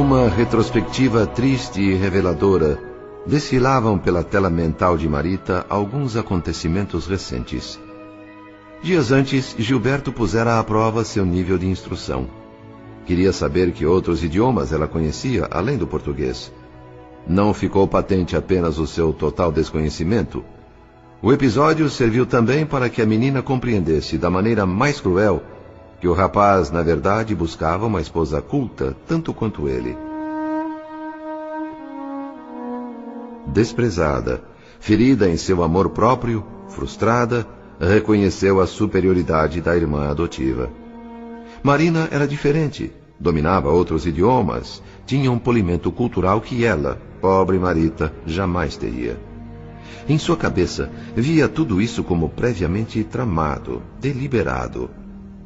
Numa retrospectiva triste e reveladora, desfilavam pela tela mental de Marita alguns acontecimentos recentes. Dias antes, Gilberto pusera à prova seu nível de instrução. Queria saber que outros idiomas ela conhecia, além do português. Não ficou patente apenas o seu total desconhecimento. O episódio serviu também para que a menina compreendesse da maneira mais cruel que o rapaz, na verdade, buscava uma esposa culta, tanto quanto ele. Desprezada, ferida em seu amor próprio, frustrada, reconheceu a superioridade da irmã adotiva. Marina era diferente, dominava outros idiomas, tinha um polimento cultural que ela, pobre Marita, jamais teria. Em sua cabeça, via tudo isso como previamente tramado, deliberado.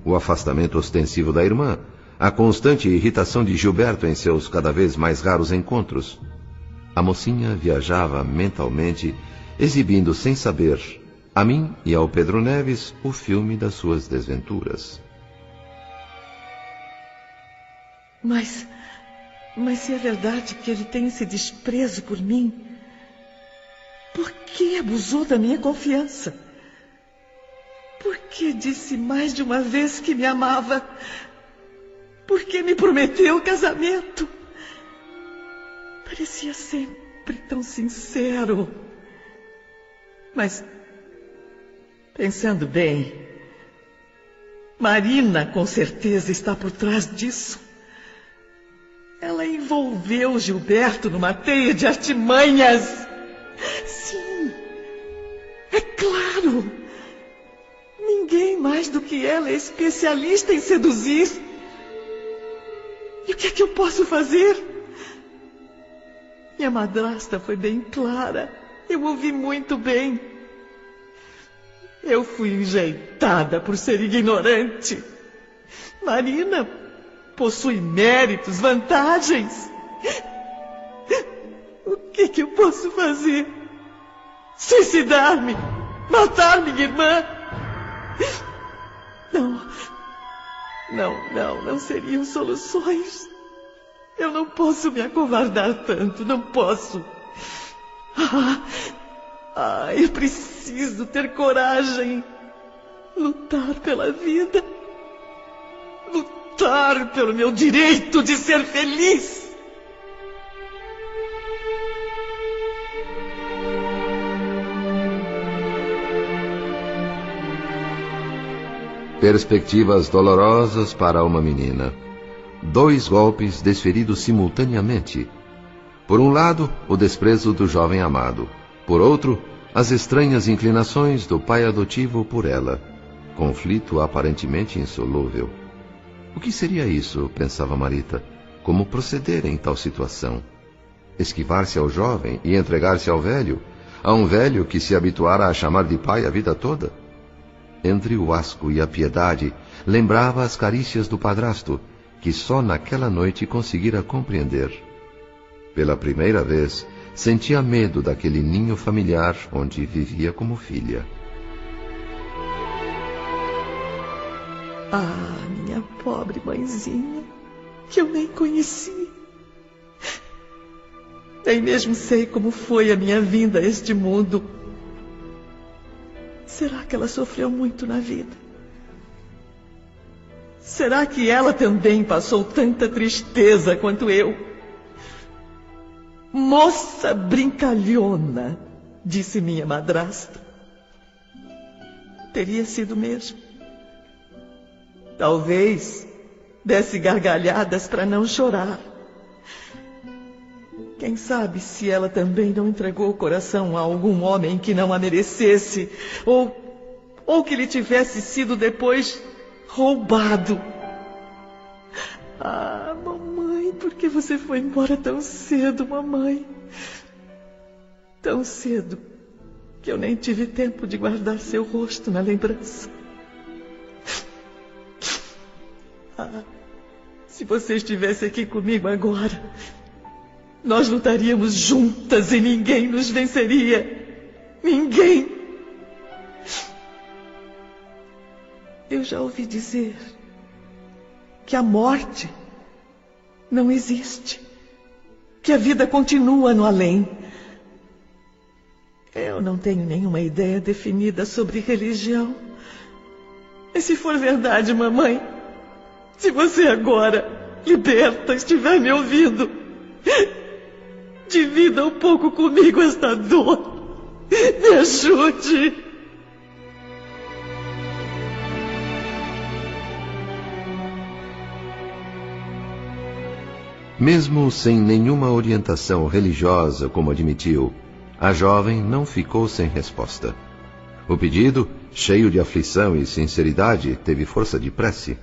O afastamento ostensivo da irmã, a constante irritação de Gilberto em seus cada vez mais raros encontros. A mocinha viajava mentalmente, exibindo sem saber, a mim e ao Pedro Neves, o filme das suas desventuras. Mas se é verdade que ele tem esse desprezo por mim, por que abusou da minha confiança? Por que disse mais de uma vez que me amava? Por que me prometeu o casamento? Parecia sempre tão sincero. Mas, pensando bem, Marina com certeza está por trás disso. Ela envolveu Gilberto numa teia de artimanhas. Sim, é claro. Ninguém mais do que ela é especialista em seduzir. E o que é que eu posso fazer? Minha madrasta foi bem clara. Eu ouvi muito bem. Eu fui enjeitada por ser ignorante. Marina possui méritos, vantagens. O que é que eu posso fazer? Suicidar-me? Matar minha irmã? Não seriam soluções. Eu não posso me acovardar tanto, não posso. Eu preciso ter coragem. Lutar pela vida. Lutar pelo meu direito de ser feliz. Perspectivas dolorosas para uma menina. 2 golpes desferidos simultaneamente. Por um lado, o desprezo do jovem amado. Por outro, as estranhas inclinações do pai adotivo por ela. Conflito aparentemente insolúvel. O que seria isso, pensava Marita? Como proceder em tal situação? Esquivar-se ao jovem e entregar-se ao velho? A um velho que se habituara a chamar de pai a vida toda? Entre o asco e a piedade, lembrava as carícias do padrasto, que só naquela noite conseguira compreender. Pela primeira vez, sentia medo daquele ninho familiar onde vivia como filha. Minha pobre mãezinha, que eu nem conheci. Nem mesmo sei como foi a minha vinda a este mundo. Será que ela sofreu muito na vida? Será que ela também passou tanta tristeza quanto eu? Moça brincalhona, disse minha madrasta. Teria sido mesmo. Talvez desse gargalhadas para não chorar. Quem sabe se ela também não entregou o coração a algum homem que não a merecesse, ou que lhe tivesse sido depois roubado. Mamãe, por que você foi embora tão cedo, mamãe? Tão cedo que eu nem tive tempo de guardar seu rosto na lembrança. Se você estivesse aqui comigo agora, nós lutaríamos juntas e ninguém nos venceria. Ninguém. Eu já ouvi dizer que a morte não existe. que a vida continua no além. Eu não tenho nenhuma ideia definida sobre religião. Mas se for verdade, mamãe, se você agora, liberta, estiver me ouvindo, divida um pouco comigo esta dor. Me ajude. Mesmo sem nenhuma orientação religiosa, como admitiu, a jovem não ficou sem resposta. O pedido, cheio de aflição e sinceridade, teve força de prece.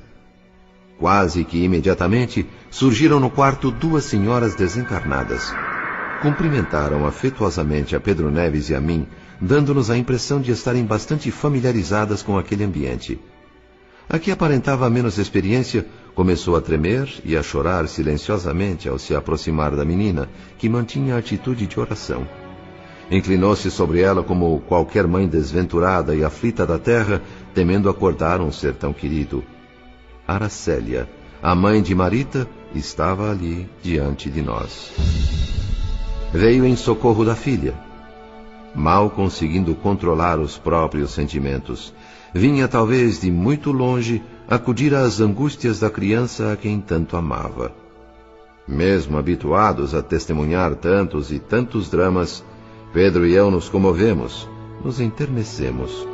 Quase que imediatamente surgiram no quarto duas senhoras desencarnadas. Cumprimentaram afetuosamente a Pedro Neves e a mim, dando-nos a impressão de estarem bastante familiarizadas com aquele ambiente. A que aparentava menos experiência começou a tremer e a chorar silenciosamente ao se aproximar da menina, que mantinha a atitude de oração. Inclinou-se sobre ela como qualquer mãe desventurada e aflita da terra, temendo acordar um ser tão querido. Aracélia, a mãe de Marita, estava ali diante de nós. Veio em socorro da filha. Mal conseguindo controlar os próprios sentimentos, vinha talvez de muito longe acudir às angústias da criança a quem tanto amava. Mesmo habituados a testemunhar tantos e tantos dramas, Pedro e eu nos comovemos, nos enternecemos.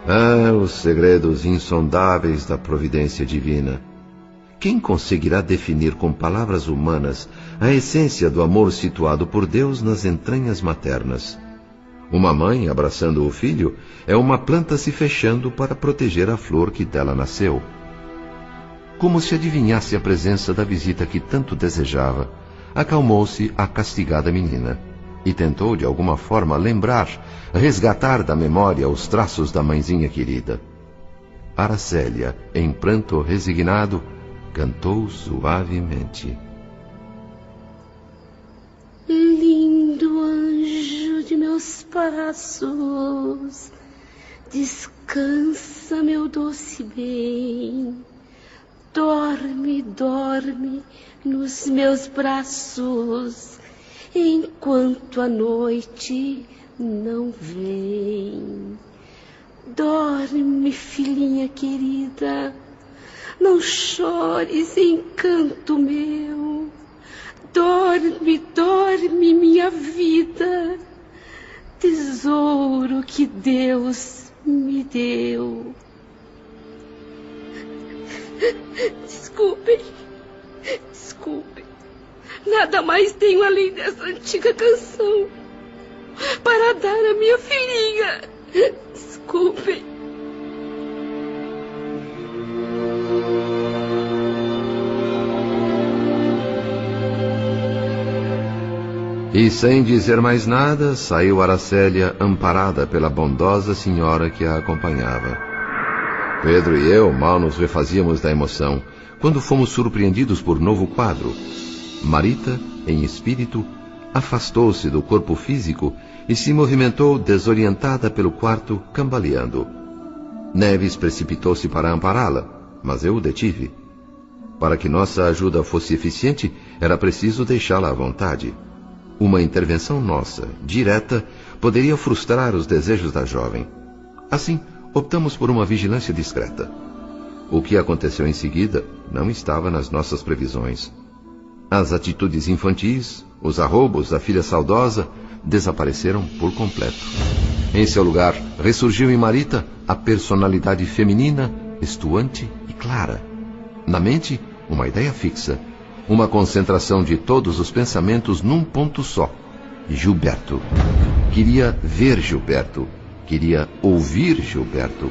Ah, os segredos insondáveis da providência divina. Quem conseguirá definir com palavras humanas a essência do amor situado por Deus nas entranhas maternas? Uma mãe abraçando o filho é uma planta se fechando para proteger a flor que dela nasceu. Como se adivinhasse a presença da visita que tanto desejava, acalmou-se a castigada menina e tentou de alguma forma lembrar, resgatar da memória os traços da mãezinha querida. Aracélia, em pranto resignado, cantou suavemente. Lindo anjo de meus passos, descansa, meu doce bem. Dorme, dorme nos meus braços, enquanto a noite não vem. Dorme, filhinha querida, não chores, encanto meu. Dorme, dorme, minha vida, tesouro que Deus me deu. Desculpem, desculpem. Nada mais tenho além dessa antiga canção para dar à minha filhinha. Desculpem. E sem dizer mais nada, saiu Aracélia amparada pela bondosa senhora que a acompanhava. Pedro e eu mal nos refazíamos da emoção, quando fomos surpreendidos por novo quadro. Marita, em espírito, afastou-se do corpo físico e se movimentou desorientada pelo quarto, cambaleando. Neves precipitou-se para ampará-la, mas eu o detive. Para que nossa ajuda fosse eficiente, era preciso deixá-la à vontade. Uma intervenção nossa, direta, poderia frustrar os desejos da jovem. Assim, optamos por uma vigilância discreta. O que aconteceu em seguida não estava nas nossas previsões. As atitudes infantis, os arroubos da filha saudosa, desapareceram por completo. Em seu lugar, ressurgiu em Marita a personalidade feminina, estuante e clara. Na mente, uma ideia fixa, uma concentração de todos os pensamentos num ponto só: Gilberto. Queria ver Gilberto. Queria ouvir Gilberto.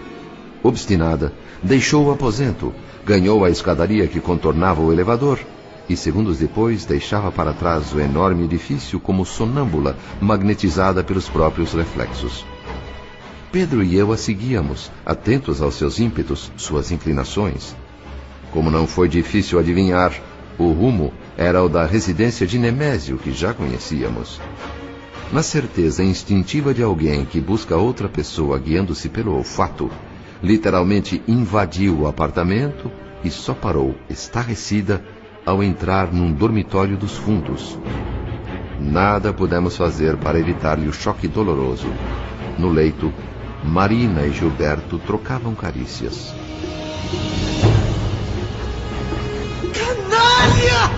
Obstinada, deixou o aposento, ganhou a escadaria que contornava o elevador e, segundos depois, deixava para trás o enorme edifício como sonâmbula, magnetizada pelos próprios reflexos. Pedro e eu a seguíamos, atentos aos seus ímpetos, suas inclinações. Como não foi difícil adivinhar, o rumo era o da residência de Nemésio, que já conhecíamos. Na certeza instintiva de alguém que busca outra pessoa guiando-se pelo olfato, literalmente invadiu o apartamento e só parou, estarrecida, ao entrar num dormitório dos fundos. Nada pudemos fazer para evitar-lhe o choque doloroso. No leito, Marina e Gilberto trocavam carícias. Canalha!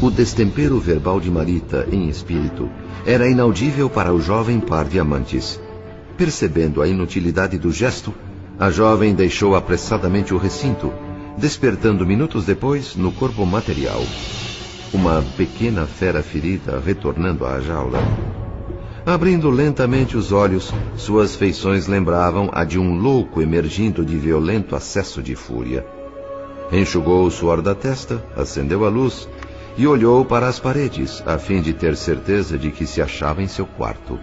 O destempero verbal de Marita, em espírito, era inaudível para o jovem par de amantes. Percebendo a inutilidade do gesto, a jovem deixou apressadamente o recinto, despertando minutos depois no corpo material. Uma pequena fera ferida retornando à jaula. Abrindo lentamente os olhos, suas feições lembravam a de um louco emergindo de violento acesso de fúria. Enxugou o suor da testa, acendeu a luz e olhou para as paredes, a fim de ter certeza de que se achava em seu quarto.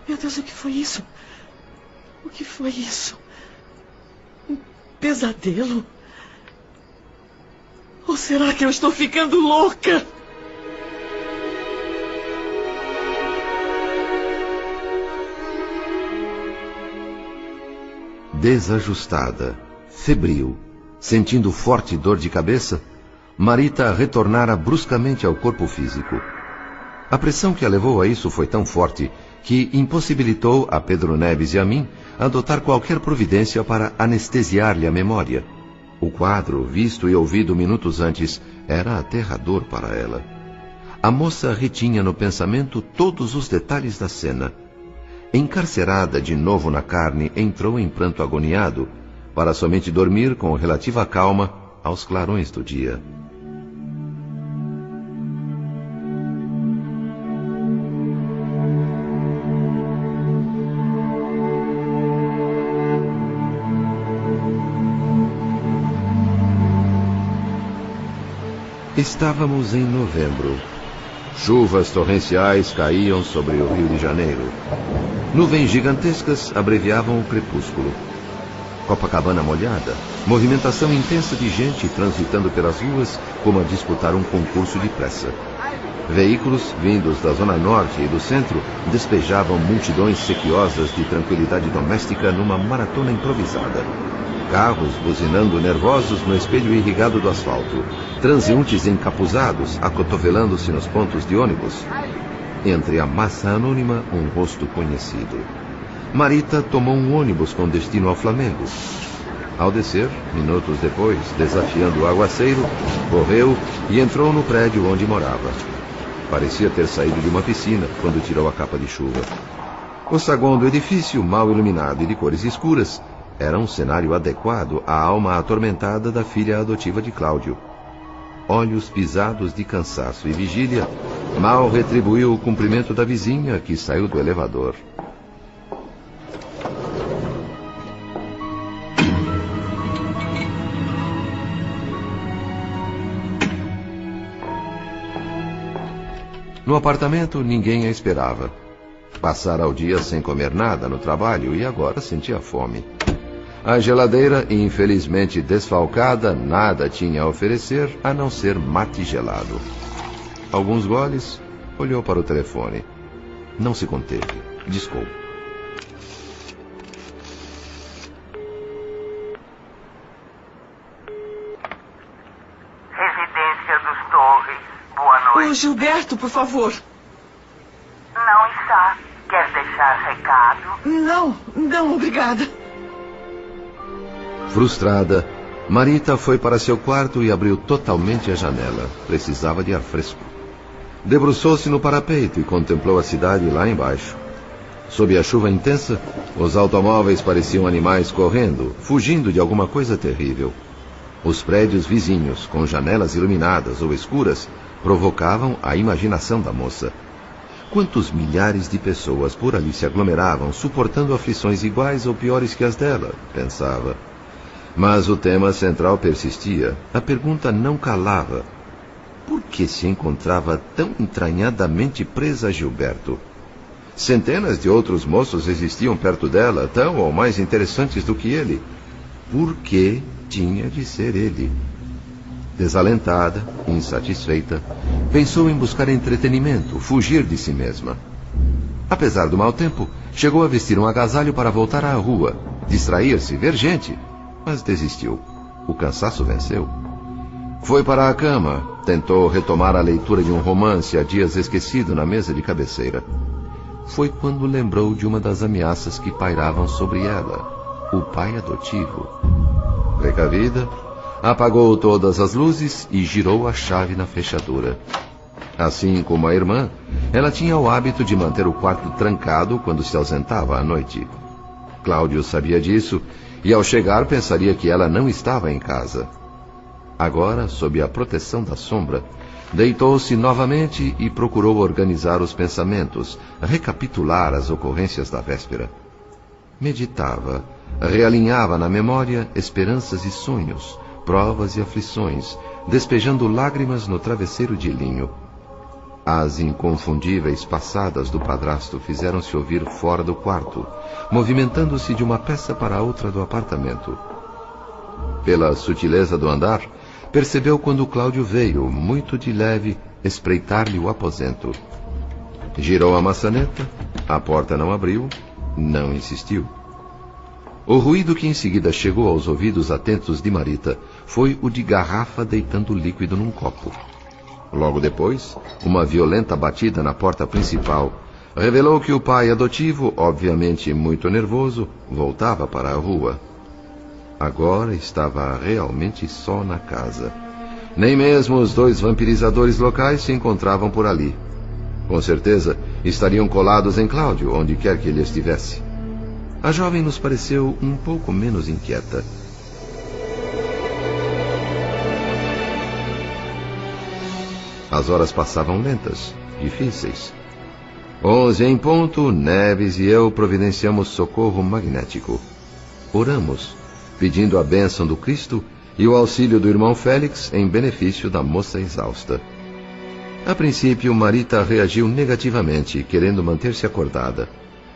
Meu Deus, o que foi isso? O que foi isso? Um pesadelo? Ou será que eu estou ficando louca? Desajustada, febril, sentindo forte dor de cabeça, Marita retornara bruscamente ao corpo físico. A pressão que a levou a isso foi tão forte que impossibilitou a Pedro Neves e a mim adotar qualquer providência para anestesiar-lhe a memória. O quadro, visto e ouvido minutos antes, era aterrador para ela. A moça retinha no pensamento todos os detalhes da cena. Encarcerada de novo na carne, entrou em pranto agoniado, para somente dormir com relativa calma aos clarões do dia. Estávamos em novembro. Chuvas torrenciais caíam sobre o Rio de Janeiro. Nuvens gigantescas abreviavam o crepúsculo. Copacabana molhada, movimentação intensa de gente transitando pelas ruas como a disputar um concurso de pressa. Veículos vindos da zona norte e do centro despejavam multidões sequiosas de tranquilidade doméstica numa maratona improvisada. Carros buzinando nervosos no espelho irrigado do asfalto. Transeuntes encapuzados acotovelando-se nos pontos de ônibus. Entre a massa anônima, um rosto conhecido. Marita tomou um ônibus com destino ao Flamengo. Ao descer, minutos depois, desafiando o aguaceiro, correu e entrou no prédio onde morava. Parecia ter saído de uma piscina quando tirou a capa de chuva. O saguão do edifício, mal iluminado e de cores escuras, era um cenário adequado à alma atormentada da filha adotiva de Cláudio. Olhos pisados de cansaço e vigília, mal retribuiu o cumprimento da vizinha que saiu do elevador. No apartamento, ninguém a esperava. Passara o dia sem comer nada no trabalho e agora sentia fome. A geladeira, infelizmente desfalcada, nada tinha a oferecer a não ser mate gelado. Alguns goles, olhou para o telefone. Não se conteve, discou. Residência dos Torres, boa noite. Ô, Gilberto, por favor. Não está. Quer deixar recado? Não, obrigada. Frustrada, Marita foi para seu quarto e abriu totalmente a janela. Precisava de ar fresco. Debruçou-se no parapeito e contemplou a cidade lá embaixo. Sob a chuva intensa, os automóveis pareciam animais correndo, fugindo de alguma coisa terrível. Os prédios vizinhos, com janelas iluminadas ou escuras, provocavam a imaginação da moça. Quantos milhares de pessoas por ali se aglomeravam, suportando aflições iguais ou piores que as dela, pensava. Mas o tema central persistia. A pergunta não calava. Por que se encontrava tão entranhadamente presa a Gilberto? Centenas de outros moços existiam perto dela, tão ou mais interessantes do que ele. Por que tinha de ser ele? Desalentada, insatisfeita, pensou em buscar entretenimento, fugir de si mesma. Apesar do mau tempo, chegou a vestir um agasalho para voltar à rua, distrair-se, ver gente, mas desistiu. O cansaço venceu. Foi para a cama, tentou retomar a leitura de um romance há dias esquecido na mesa de cabeceira. Foi quando lembrou de uma das ameaças que pairavam sobre ela, o pai adotivo. Precavida, apagou todas as luzes e girou a chave na fechadura. Assim como a irmã, ela tinha o hábito de manter o quarto trancado quando se ausentava à noite. Cláudio sabia disso e, ao chegar, pensaria que ela não estava em casa. Agora, sob a proteção da sombra, deitou-se novamente e procurou organizar os pensamentos, recapitular as ocorrências da véspera. Meditava, realinhava na memória esperanças e sonhos, provas e aflições, despejando lágrimas no travesseiro de linho. As inconfundíveis passadas do padrasto fizeram-se ouvir fora do quarto, movimentando-se de uma peça para outra do apartamento. Pela sutileza do andar, percebeu quando Cláudio veio, muito de leve, espreitar-lhe o aposento. Girou a maçaneta, a porta não abriu, não insistiu. O ruído que em seguida chegou aos ouvidos atentos de Marita foi o de garrafa deitando líquido num copo. Logo depois, uma violenta batida na porta principal revelou que o pai adotivo, obviamente muito nervoso, voltava para a rua. Agora estava realmente só na casa. Nem mesmo os 2 vampirizadores locais se encontravam por ali. Com certeza, estariam colados em Cláudio, onde quer que ele estivesse. A jovem nos pareceu um pouco menos inquieta. As horas passavam lentas, difíceis. 11 em ponto, Neves e eu providenciamos socorro magnético. Oramos, pedindo a bênção do Cristo e o auxílio do irmão Félix em benefício da moça exausta. A princípio, Marita reagiu negativamente, querendo manter-se acordada,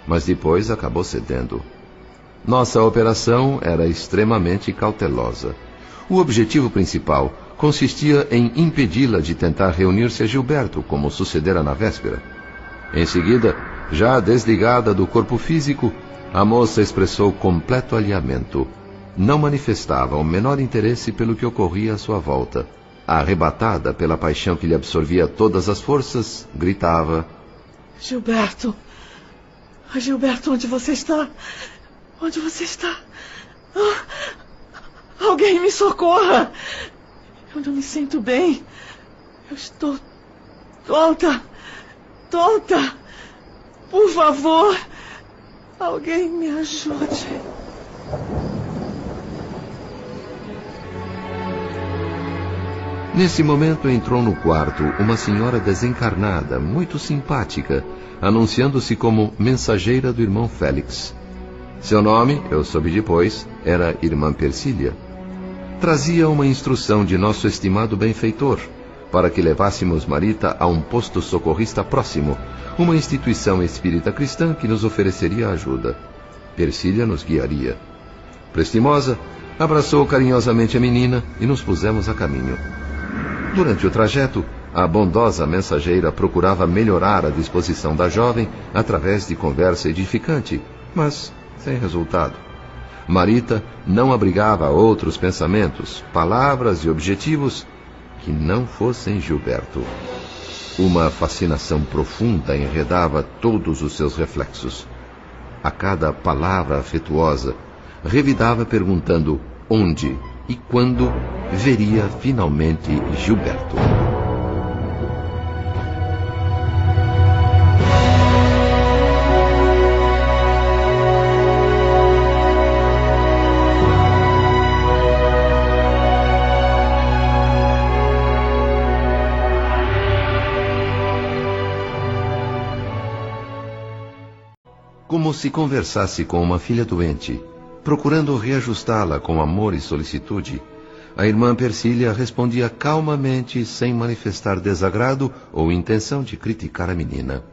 mas depois acabou cedendo. Nossa operação era extremamente cautelosa. O objetivo principal consistia em impedi-la de tentar reunir-se a Gilberto, como sucedera na véspera. Em seguida, já desligada do corpo físico, a moça expressou completo alinhamento. Não manifestava o menor interesse pelo que ocorria à sua volta. Arrebatada pela paixão que lhe absorvia todas as forças, gritava: Gilberto! Gilberto, onde você está? Onde você está? Alguém me socorra! Eu não me sinto bem. Eu estou tonta. Tonta. Por favor, alguém me ajude. Nesse momento entrou no quarto uma senhora desencarnada, muito simpática, anunciando-se como mensageira do irmão Félix. Seu nome, eu soube depois, era Irmã Persília. Trazia uma instrução de nosso estimado benfeitor, para que levássemos Marita a um posto socorrista próximo, uma instituição espírita cristã que nos ofereceria ajuda. Persília nos guiaria. Prestimosa, abraçou carinhosamente a menina e nos pusemos a caminho. Durante o trajeto, a bondosa mensageira procurava melhorar a disposição da jovem através de conversa edificante, mas sem resultado. Marita não abrigava outros pensamentos, palavras e objetivos que não fossem Gilberto. Uma fascinação profunda enredava todos os seus reflexos. A cada palavra afetuosa, revidava perguntando onde e quando veria finalmente Gilberto. Como se conversasse com uma filha doente, procurando reajustá-la com amor e solicitude, a irmã Persília respondia calmamente, sem manifestar desagrado ou intenção de criticar a menina.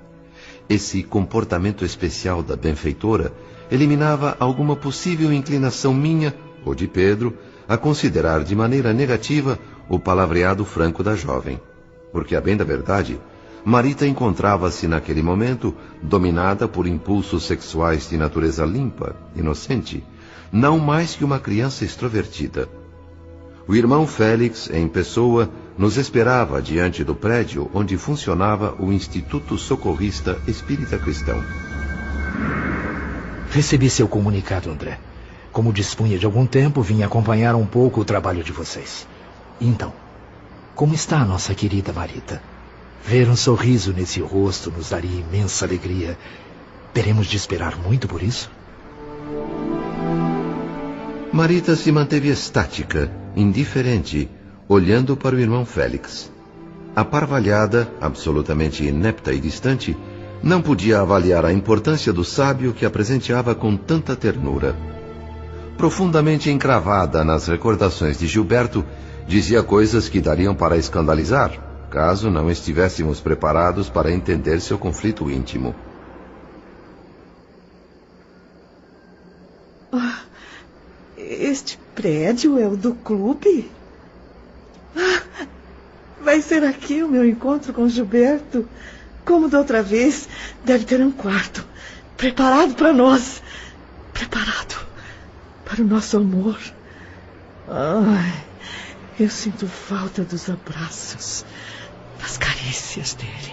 Esse comportamento especial da benfeitora eliminava alguma possível inclinação minha ou de Pedro a considerar de maneira negativa o palavreado franco da jovem. Porque, a bem da verdade, Marita encontrava-se naquele momento dominada por impulsos sexuais de natureza limpa, inocente, não mais que uma criança extrovertida. O irmão Félix, em pessoa, nos esperava diante do prédio onde funcionava o Instituto Socorrista Espírita Cristão. Recebi seu comunicado, André. Como dispunha de algum tempo, vim acompanhar um pouco o trabalho de vocês. Então, como está a nossa querida Marita? Ver um sorriso nesse rosto nos daria imensa alegria. Teremos de esperar muito por isso? Marita se manteve estática, indiferente, olhando para o irmão Félix. Aparvalhada, absolutamente inepta e distante, não podia avaliar a importância do sábio que a presenteava com tanta ternura. Profundamente encravada nas recordações de Gilberto, dizia coisas que dariam para escandalizar, caso não estivéssemos preparados para entender seu conflito íntimo. Este prédio é o do clube? Vai ser aqui o meu encontro com Gilberto? Como da outra vez, deve ter um quarto preparado para nós. Preparado para o nosso amor. Ai, eu sinto falta dos abraços, das carícias dele.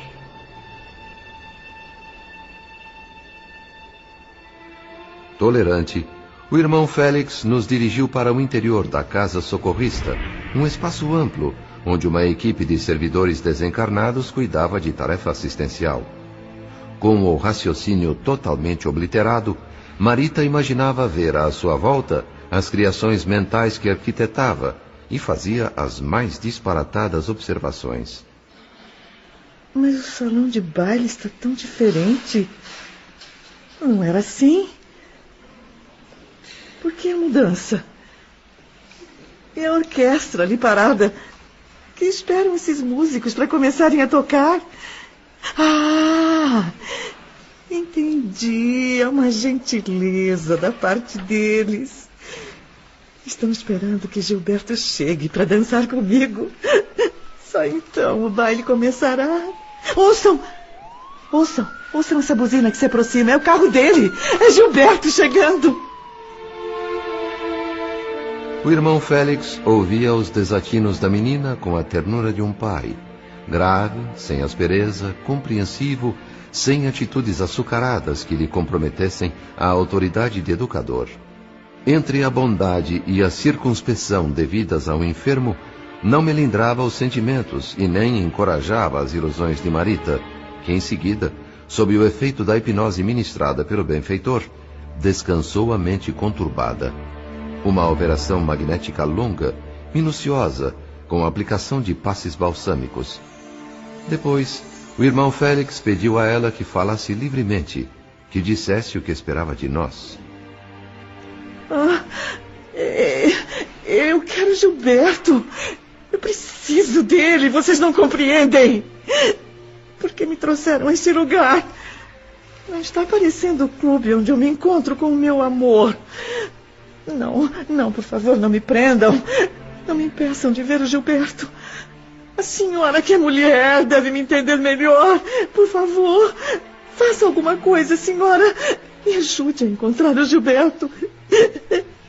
Tolerante, o irmão Félix nos dirigiu para o interior da casa socorrista, um espaço amplo, onde uma equipe de servidores desencarnados cuidava de tarefa assistencial. Com o raciocínio totalmente obliterado, Marita imaginava ver à sua volta as criações mentais que arquitetava e fazia as mais disparatadas observações. Mas o salão de baile está tão diferente. Não era assim? Por que a mudança? E a orquestra ali parada? Que esperam esses músicos para começarem a tocar? Ah, entendi. É uma gentileza da parte deles. Estão esperando que Gilberto chegue para dançar comigo. Só então o baile começará. Ouçam! Ouçam! Ouçam essa buzina que se aproxima. É o carro dele. É Gilberto chegando. O irmão Félix ouvia os desatinos da menina com a ternura de um pai. Grave, sem aspereza, compreensivo, sem atitudes açucaradas que lhe comprometessem a autoridade de educador. Entre a bondade e a circunspeção devidas ao enfermo, não melindrava os sentimentos e nem encorajava as ilusões de Marita, que em seguida, sob o efeito da hipnose ministrada pelo benfeitor, descansou a mente conturbada. Uma operação magnética longa, minuciosa, com aplicação de passes balsâmicos. Depois, o irmão Félix pediu a ela que falasse livremente, que dissesse o que esperava de nós. Eu quero Gilberto. Eu preciso dele, vocês não compreendem. Por que me trouxeram a este lugar? Não está parecendo o clube onde eu me encontro com o meu amor. Não, por favor, não me prendam. Não me impeçam de ver o Gilberto. A senhora, que é mulher, deve me entender melhor. Por favor, faça alguma coisa, senhora. Me ajude a encontrar o Gilberto.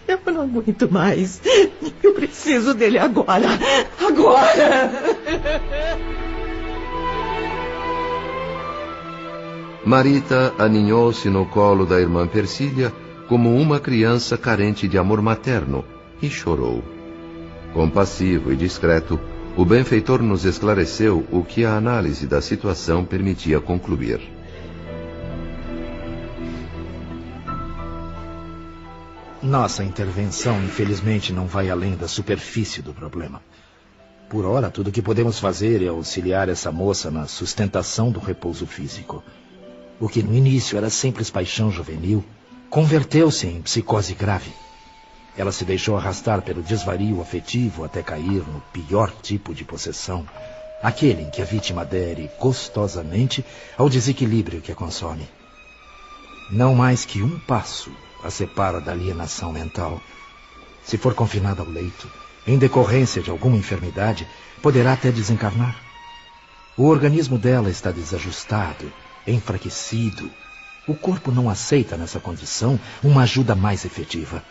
Eu não aguento mais. Eu preciso dele agora. Agora! Marita aninhou-se no colo da irmã Persília como uma criança carente de amor materno e chorou. Compassivo e discreto, o benfeitor nos esclareceu o que a análise da situação permitia concluir. Nossa intervenção, infelizmente, não vai além da superfície do problema. Por ora, tudo o que podemos fazer é auxiliar essa moça na sustentação do repouso físico. O que no início era simples paixão juvenil, converteu-se em psicose grave. Ela se deixou arrastar pelo desvario afetivo até cair no pior tipo de possessão, aquele em que a vítima adere gostosamente ao desequilíbrio que a consome. Não mais que um passo a separa da alienação mental. Se for confinada ao leito, em decorrência de alguma enfermidade, poderá até desencarnar. O organismo dela está desajustado, enfraquecido. O corpo não aceita nessa condição uma ajuda mais efetiva.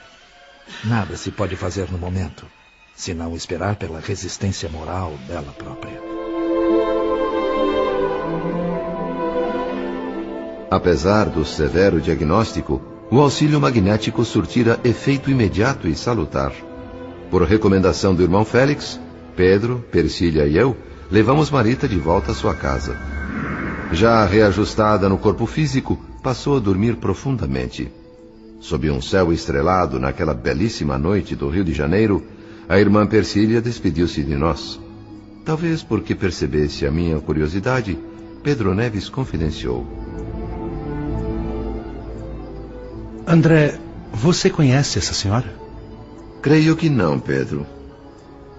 Nada se pode fazer no momento, senão esperar pela resistência moral dela própria. Apesar do severo diagnóstico, o auxílio magnético surtira efeito imediato e salutar. Por recomendação do irmão Félix, Pedro, Persília e eu levamos Marita de volta à sua casa. Já reajustada no corpo físico, passou a dormir profundamente. Sob um céu estrelado naquela belíssima noite do Rio de Janeiro, a irmã Persília despediu-se de nós. Talvez porque percebesse a minha curiosidade, Pedro Neves confidenciou: André, você conhece essa senhora? Creio que não, Pedro.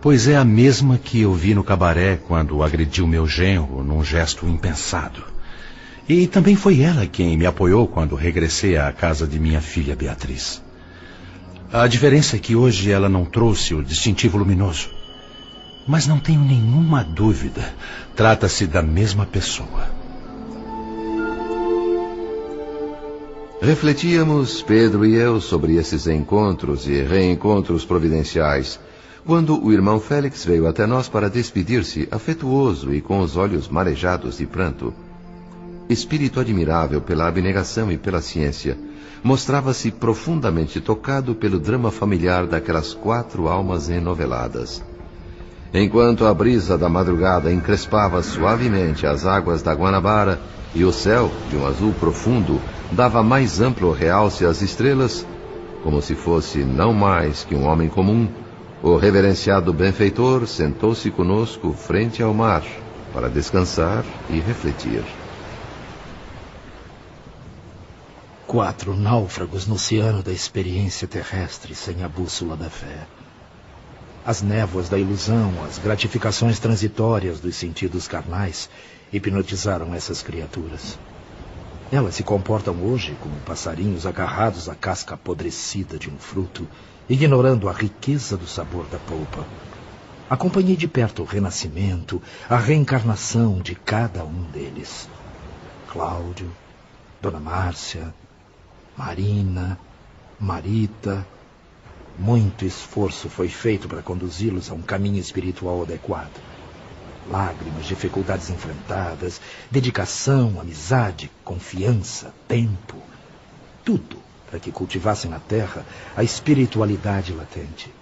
Pois é a mesma que eu vi no cabaré quando agrediu meu genro num gesto impensado. E também foi ela quem me apoiou quando regressei à casa de minha filha Beatriz. A diferença é que hoje ela não trouxe o distintivo luminoso. Mas não tenho nenhuma dúvida. Trata-se da mesma pessoa. Refletíamos, Pedro e eu, sobre esses encontros e reencontros providenciais, quando o irmão Félix veio até nós para despedir-se, afetuoso e com os olhos marejados de pranto. Espírito admirável pela abnegação e pela ciência, mostrava-se profundamente tocado pelo drama familiar daquelas 4 almas enoveladas. Enquanto a brisa da madrugada encrespava suavemente as águas da Guanabara e o céu, de um azul profundo, dava mais amplo realce às estrelas, como se fosse não mais que um homem comum, o reverenciado benfeitor sentou-se conosco frente ao mar para descansar e refletir. 4 náufragos no oceano da experiência terrestre sem a bússola da fé. As névoas da ilusão, as gratificações transitórias dos sentidos carnais hipnotizaram essas criaturas. Elas se comportam hoje como passarinhos agarrados à casca apodrecida de um fruto, ignorando a riqueza do sabor da polpa. Acompanhei de perto o renascimento, a reencarnação de cada um deles. Cláudio, Dona Márcia, Marina, Marita. Muito esforço foi feito para conduzi-los a um caminho espiritual adequado. Lágrimas, dificuldades enfrentadas, dedicação, amizade, confiança, tempo. Tudo para que cultivassem na terra a espiritualidade latente.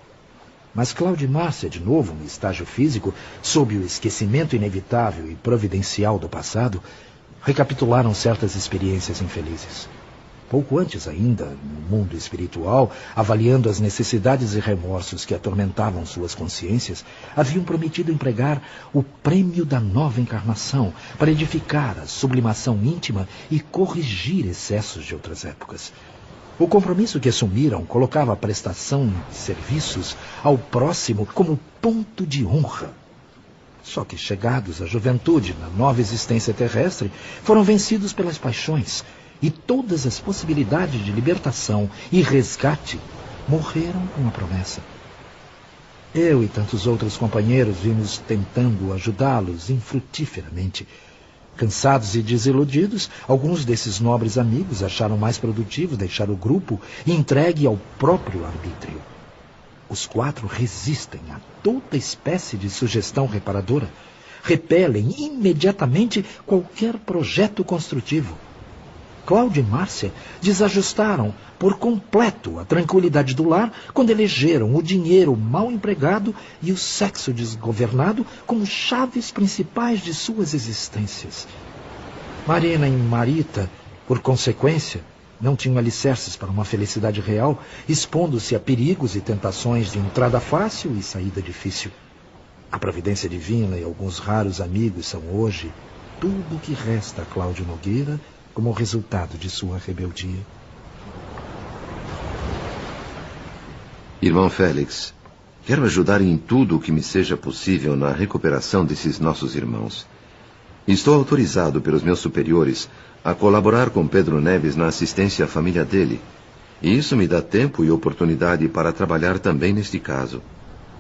Mas Cláudio e Márcia, de novo no estágio físico, sob o esquecimento inevitável e providencial do passado, recapitularam certas experiências infelizes. Pouco antes ainda, no mundo espiritual, avaliando as necessidades e remorsos que atormentavam suas consciências, haviam prometido empregar o prêmio da nova encarnação para edificar a sublimação íntima e corrigir excessos de outras épocas. O compromisso que assumiram colocava a prestação de serviços ao próximo como ponto de honra. Só que, chegados à juventude na nova existência terrestre, foram vencidos pelas paixões, e todas as possibilidades de libertação e resgate morreram com a promessa. Eu e tantos outros companheiros vimos tentando ajudá-los infrutíferamente. Cansados e desiludidos, alguns desses nobres amigos acharam mais produtivo deixar o grupo entregue ao próprio arbítrio. Os 4 resistem a toda espécie de sugestão reparadora, repelem imediatamente qualquer projeto construtivo. Cláudio e Márcia desajustaram por completo a tranquilidade do lar quando elegeram o dinheiro mal empregado e o sexo desgovernado como chaves principais de suas existências. Marina e Marita, por consequência, não tinham alicerces para uma felicidade real, expondo-se a perigos e tentações de entrada fácil e saída difícil. A providência divina e alguns raros amigos são hoje tudo o que resta a Cláudio Nogueira como resultado de sua rebeldia. Irmão Félix, quero ajudar em tudo o que me seja possível na recuperação desses nossos irmãos. Estou autorizado pelos meus superiores a colaborar com Pedro Neves na assistência à família dele. E isso me dá tempo e oportunidade para trabalhar também neste caso.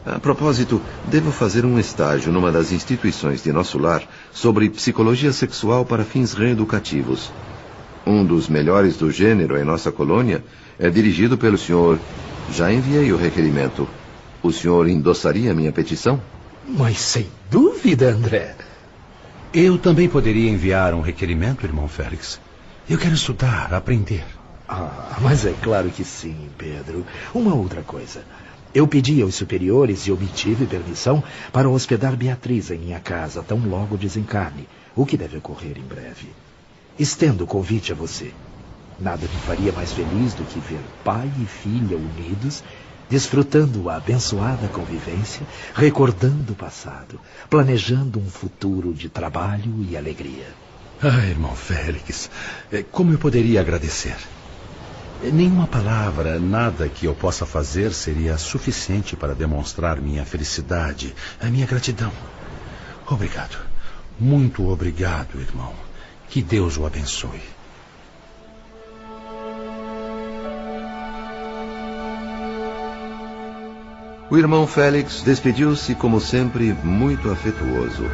A propósito, devo fazer um estágio numa das instituições de nosso lar sobre psicologia sexual para fins reeducativos. Um dos melhores do gênero em nossa colônia é dirigido pelo senhor. Já enviei o requerimento. O senhor endossaria minha petição? Mas sem dúvida, André. Eu também poderia enviar um requerimento, irmão Félix. Eu quero estudar, aprender. Mas é claro que sim, Pedro. Uma outra coisa. Eu pedi aos superiores e obtive permissão para hospedar Beatriz em minha casa, tão logo desencarne, o que deve ocorrer em breve. Estendo o convite a você. Nada me faria mais feliz do que ver pai e filha unidos, desfrutando a abençoada convivência, recordando o passado, planejando um futuro de trabalho e alegria. Irmão Félix, como eu poderia agradecer? Nenhuma palavra, nada que eu possa fazer seria suficiente para demonstrar minha felicidade, a minha gratidão. Obrigado. Muito obrigado, irmão. Que Deus o abençoe. O irmão Félix despediu-se, como sempre, muito afetuoso.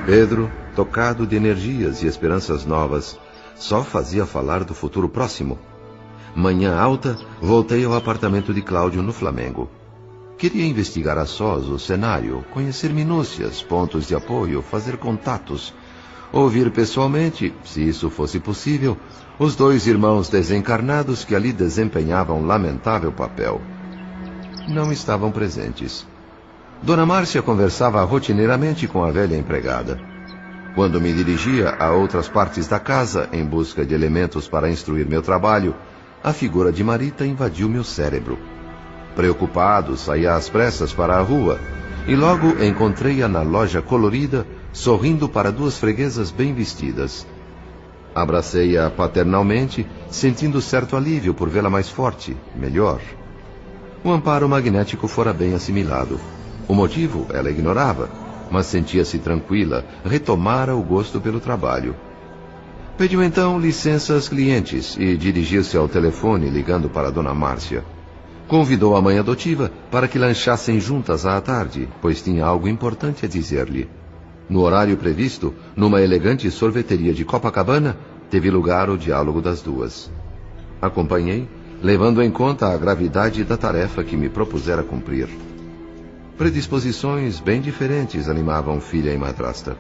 Pedro, tocado de energias e esperanças novas, só fazia falar do futuro próximo. Manhã alta, voltei ao apartamento de Cláudio no Flamengo. Queria investigar a sós o cenário, conhecer minúcias, pontos de apoio, fazer contatos, ouvir pessoalmente, se isso fosse possível, os dois irmãos desencarnados que ali desempenhavam lamentável papel. Não estavam presentes. Dona Márcia conversava rotineiramente com a velha empregada. Quando me dirigia a outras partes da casa em busca de elementos para instruir meu trabalho, a figura de Marita invadiu meu cérebro. Preocupado, saí às pressas para a rua e logo encontrei-a na loja colorida, sorrindo para duas freguesas bem vestidas. Abracei-a paternalmente, sentindo certo alívio por vê-la mais forte, melhor. O amparo magnético fora bem assimilado. O motivo ela ignorava, mas sentia-se tranquila, retomara o gosto pelo trabalho. Pediu então licença aos clientes e dirigiu-se ao telefone ligando para Dona Márcia. Convidou a mãe adotiva para que lanchassem juntas à tarde, pois tinha algo importante a dizer-lhe. No horário previsto, numa elegante sorveteria de Copacabana, teve lugar o diálogo das duas. Acompanhei, levando em conta a gravidade da tarefa que me propusera cumprir. Predisposições bem diferentes animavam filha e madrasta.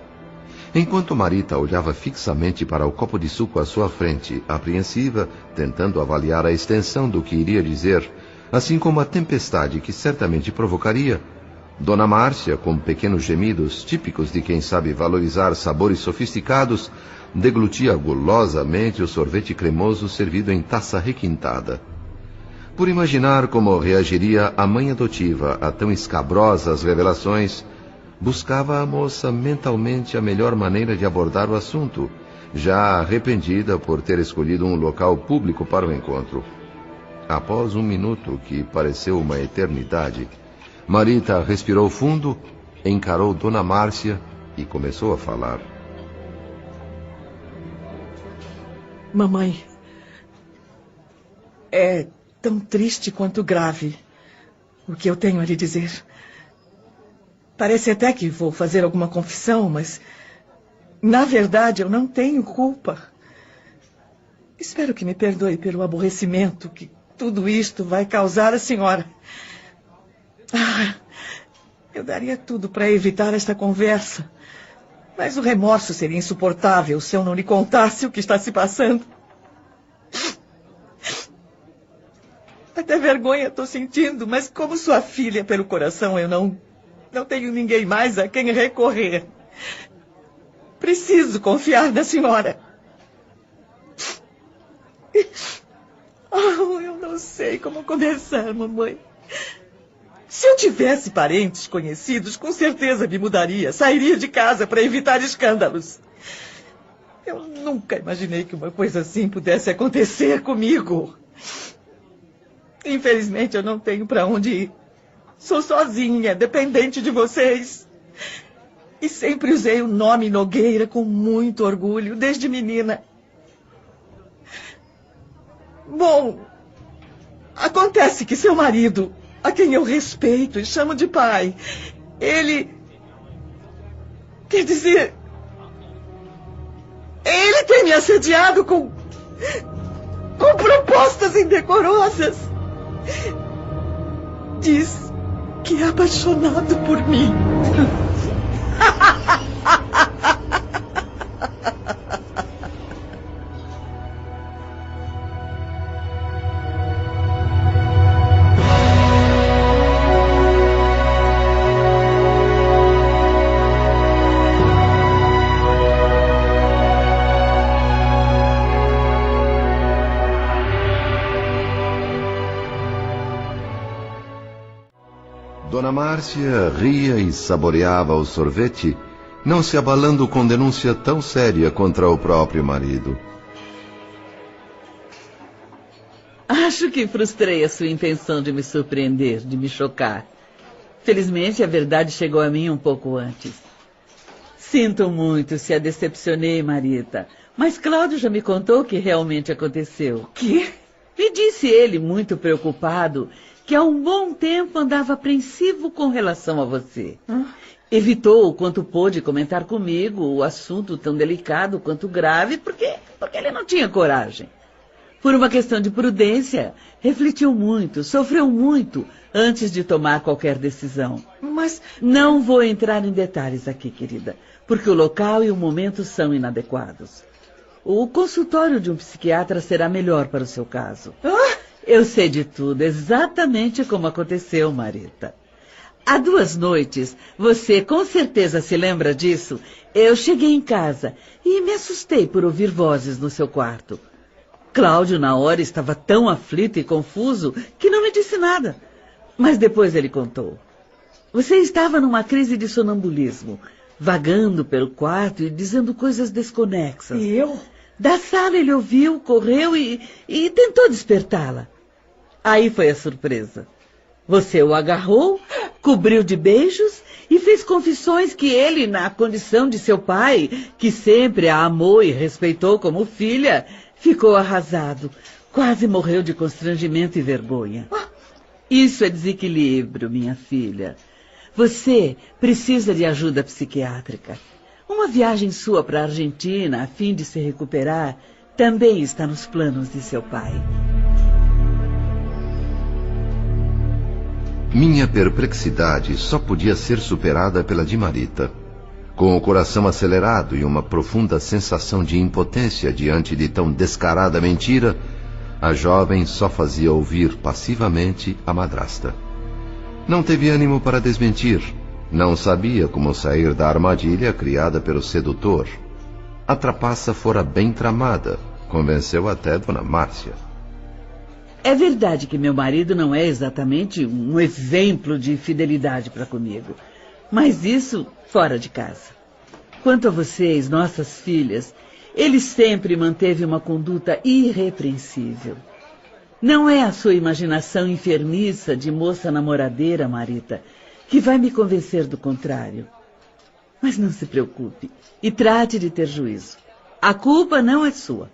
Enquanto Marita olhava fixamente para o copo de suco à sua frente, apreensiva, tentando avaliar a extensão do que iria dizer, assim como a tempestade que certamente provocaria, Dona Márcia, com pequenos gemidos típicos de quem sabe valorizar sabores sofisticados, deglutia gulosamente o sorvete cremoso servido em taça requintada. Por imaginar como reagiria a mãe adotiva a tão escabrosas revelações, buscava a moça mentalmente a melhor maneira de abordar o assunto, já arrependida por ter escolhido um local público para o encontro. Após um minuto, que pareceu uma eternidade, Marita respirou fundo, encarou Dona Márcia e começou a falar. Mamãe, é tão triste quanto grave o que eu tenho a lhe dizer. Parece até que vou fazer alguma confissão, mas, na verdade, eu não tenho culpa. Espero que me perdoe pelo aborrecimento que tudo isto vai causar à senhora. Eu daria tudo para evitar esta conversa, mas o remorso seria insuportável se eu não lhe contasse o que está se passando. Até vergonha estou sentindo, mas como sua filha pelo coração, eu não tenho ninguém mais a quem recorrer. Preciso confiar na senhora. Eu não sei como começar, mamãe. Se eu tivesse parentes conhecidos, com certeza me mudaria, sairia de casa para evitar escândalos. Eu nunca imaginei que uma coisa assim pudesse acontecer comigo. Infelizmente, eu não tenho para onde ir. Sou sozinha, dependente de vocês. E sempre usei o nome Nogueira com muito orgulho, desde menina. Bom, Acontece que seu marido, a quem eu respeito e chamo de pai, ele... Quer dizer... Ele tem me assediado com propostas indecorosas. Diz que é apaixonado por mim. Dona Márcia ria e saboreava o sorvete, não se abalando com denúncia tão séria contra o próprio marido. Acho que frustrei a sua intenção de me surpreender, de me chocar. Felizmente, a verdade chegou a mim um pouco antes. Sinto muito se a decepcionei, Marita, mas Cláudio já me contou o que realmente aconteceu. Que? Me disse ele, muito preocupado, que há um bom tempo andava apreensivo com relação a você. Evitou o quanto pôde comentar comigo o assunto tão delicado quanto grave, porque ele não tinha coragem. Por uma questão de prudência, refletiu muito, sofreu muito antes de tomar qualquer decisão. Mas... Não vou entrar em detalhes aqui, querida, porque o local e o momento são inadequados. O consultório de um psiquiatra será melhor para o seu caso. Eu sei de tudo, exatamente como aconteceu, Marita. Há 2 noites, você com certeza se lembra disso, eu cheguei em casa e me assustei por ouvir vozes no seu quarto. Cláudio, na hora, estava tão aflito e confuso que não me disse nada. Mas depois ele contou. Você estava numa crise de sonambulismo, vagando pelo quarto e dizendo coisas desconexas. E eu? Da sala ele ouviu, correu e tentou despertá-la. Aí foi a surpresa. Você o agarrou, cobriu de beijos e fez confissões que ele, na condição de seu pai, que sempre a amou e respeitou como filha, ficou arrasado. Quase morreu de constrangimento e vergonha. Isso é desequilíbrio, minha filha. Você precisa de ajuda psiquiátrica. Uma viagem sua para a Argentina, a fim de se recuperar, também está nos planos de seu pai. Minha perplexidade só podia ser superada pela de Marita. Com o coração acelerado e uma profunda sensação de impotência diante de tão descarada mentira, a jovem só fazia ouvir passivamente a madrasta. Não teve ânimo para desmentir. Não sabia como sair da armadilha criada pelo sedutor. A trapaça fora bem tramada, convenceu até Dona Márcia. É verdade que meu marido não é exatamente um exemplo de fidelidade para comigo, mas isso fora de casa. Quanto a vocês, nossas filhas, ele sempre manteve uma conduta irrepreensível. Não é a sua imaginação enfermiça de moça namoradeira, Marita, que vai me convencer do contrário. Mas não se preocupe e trate de ter juízo. A culpa não é sua.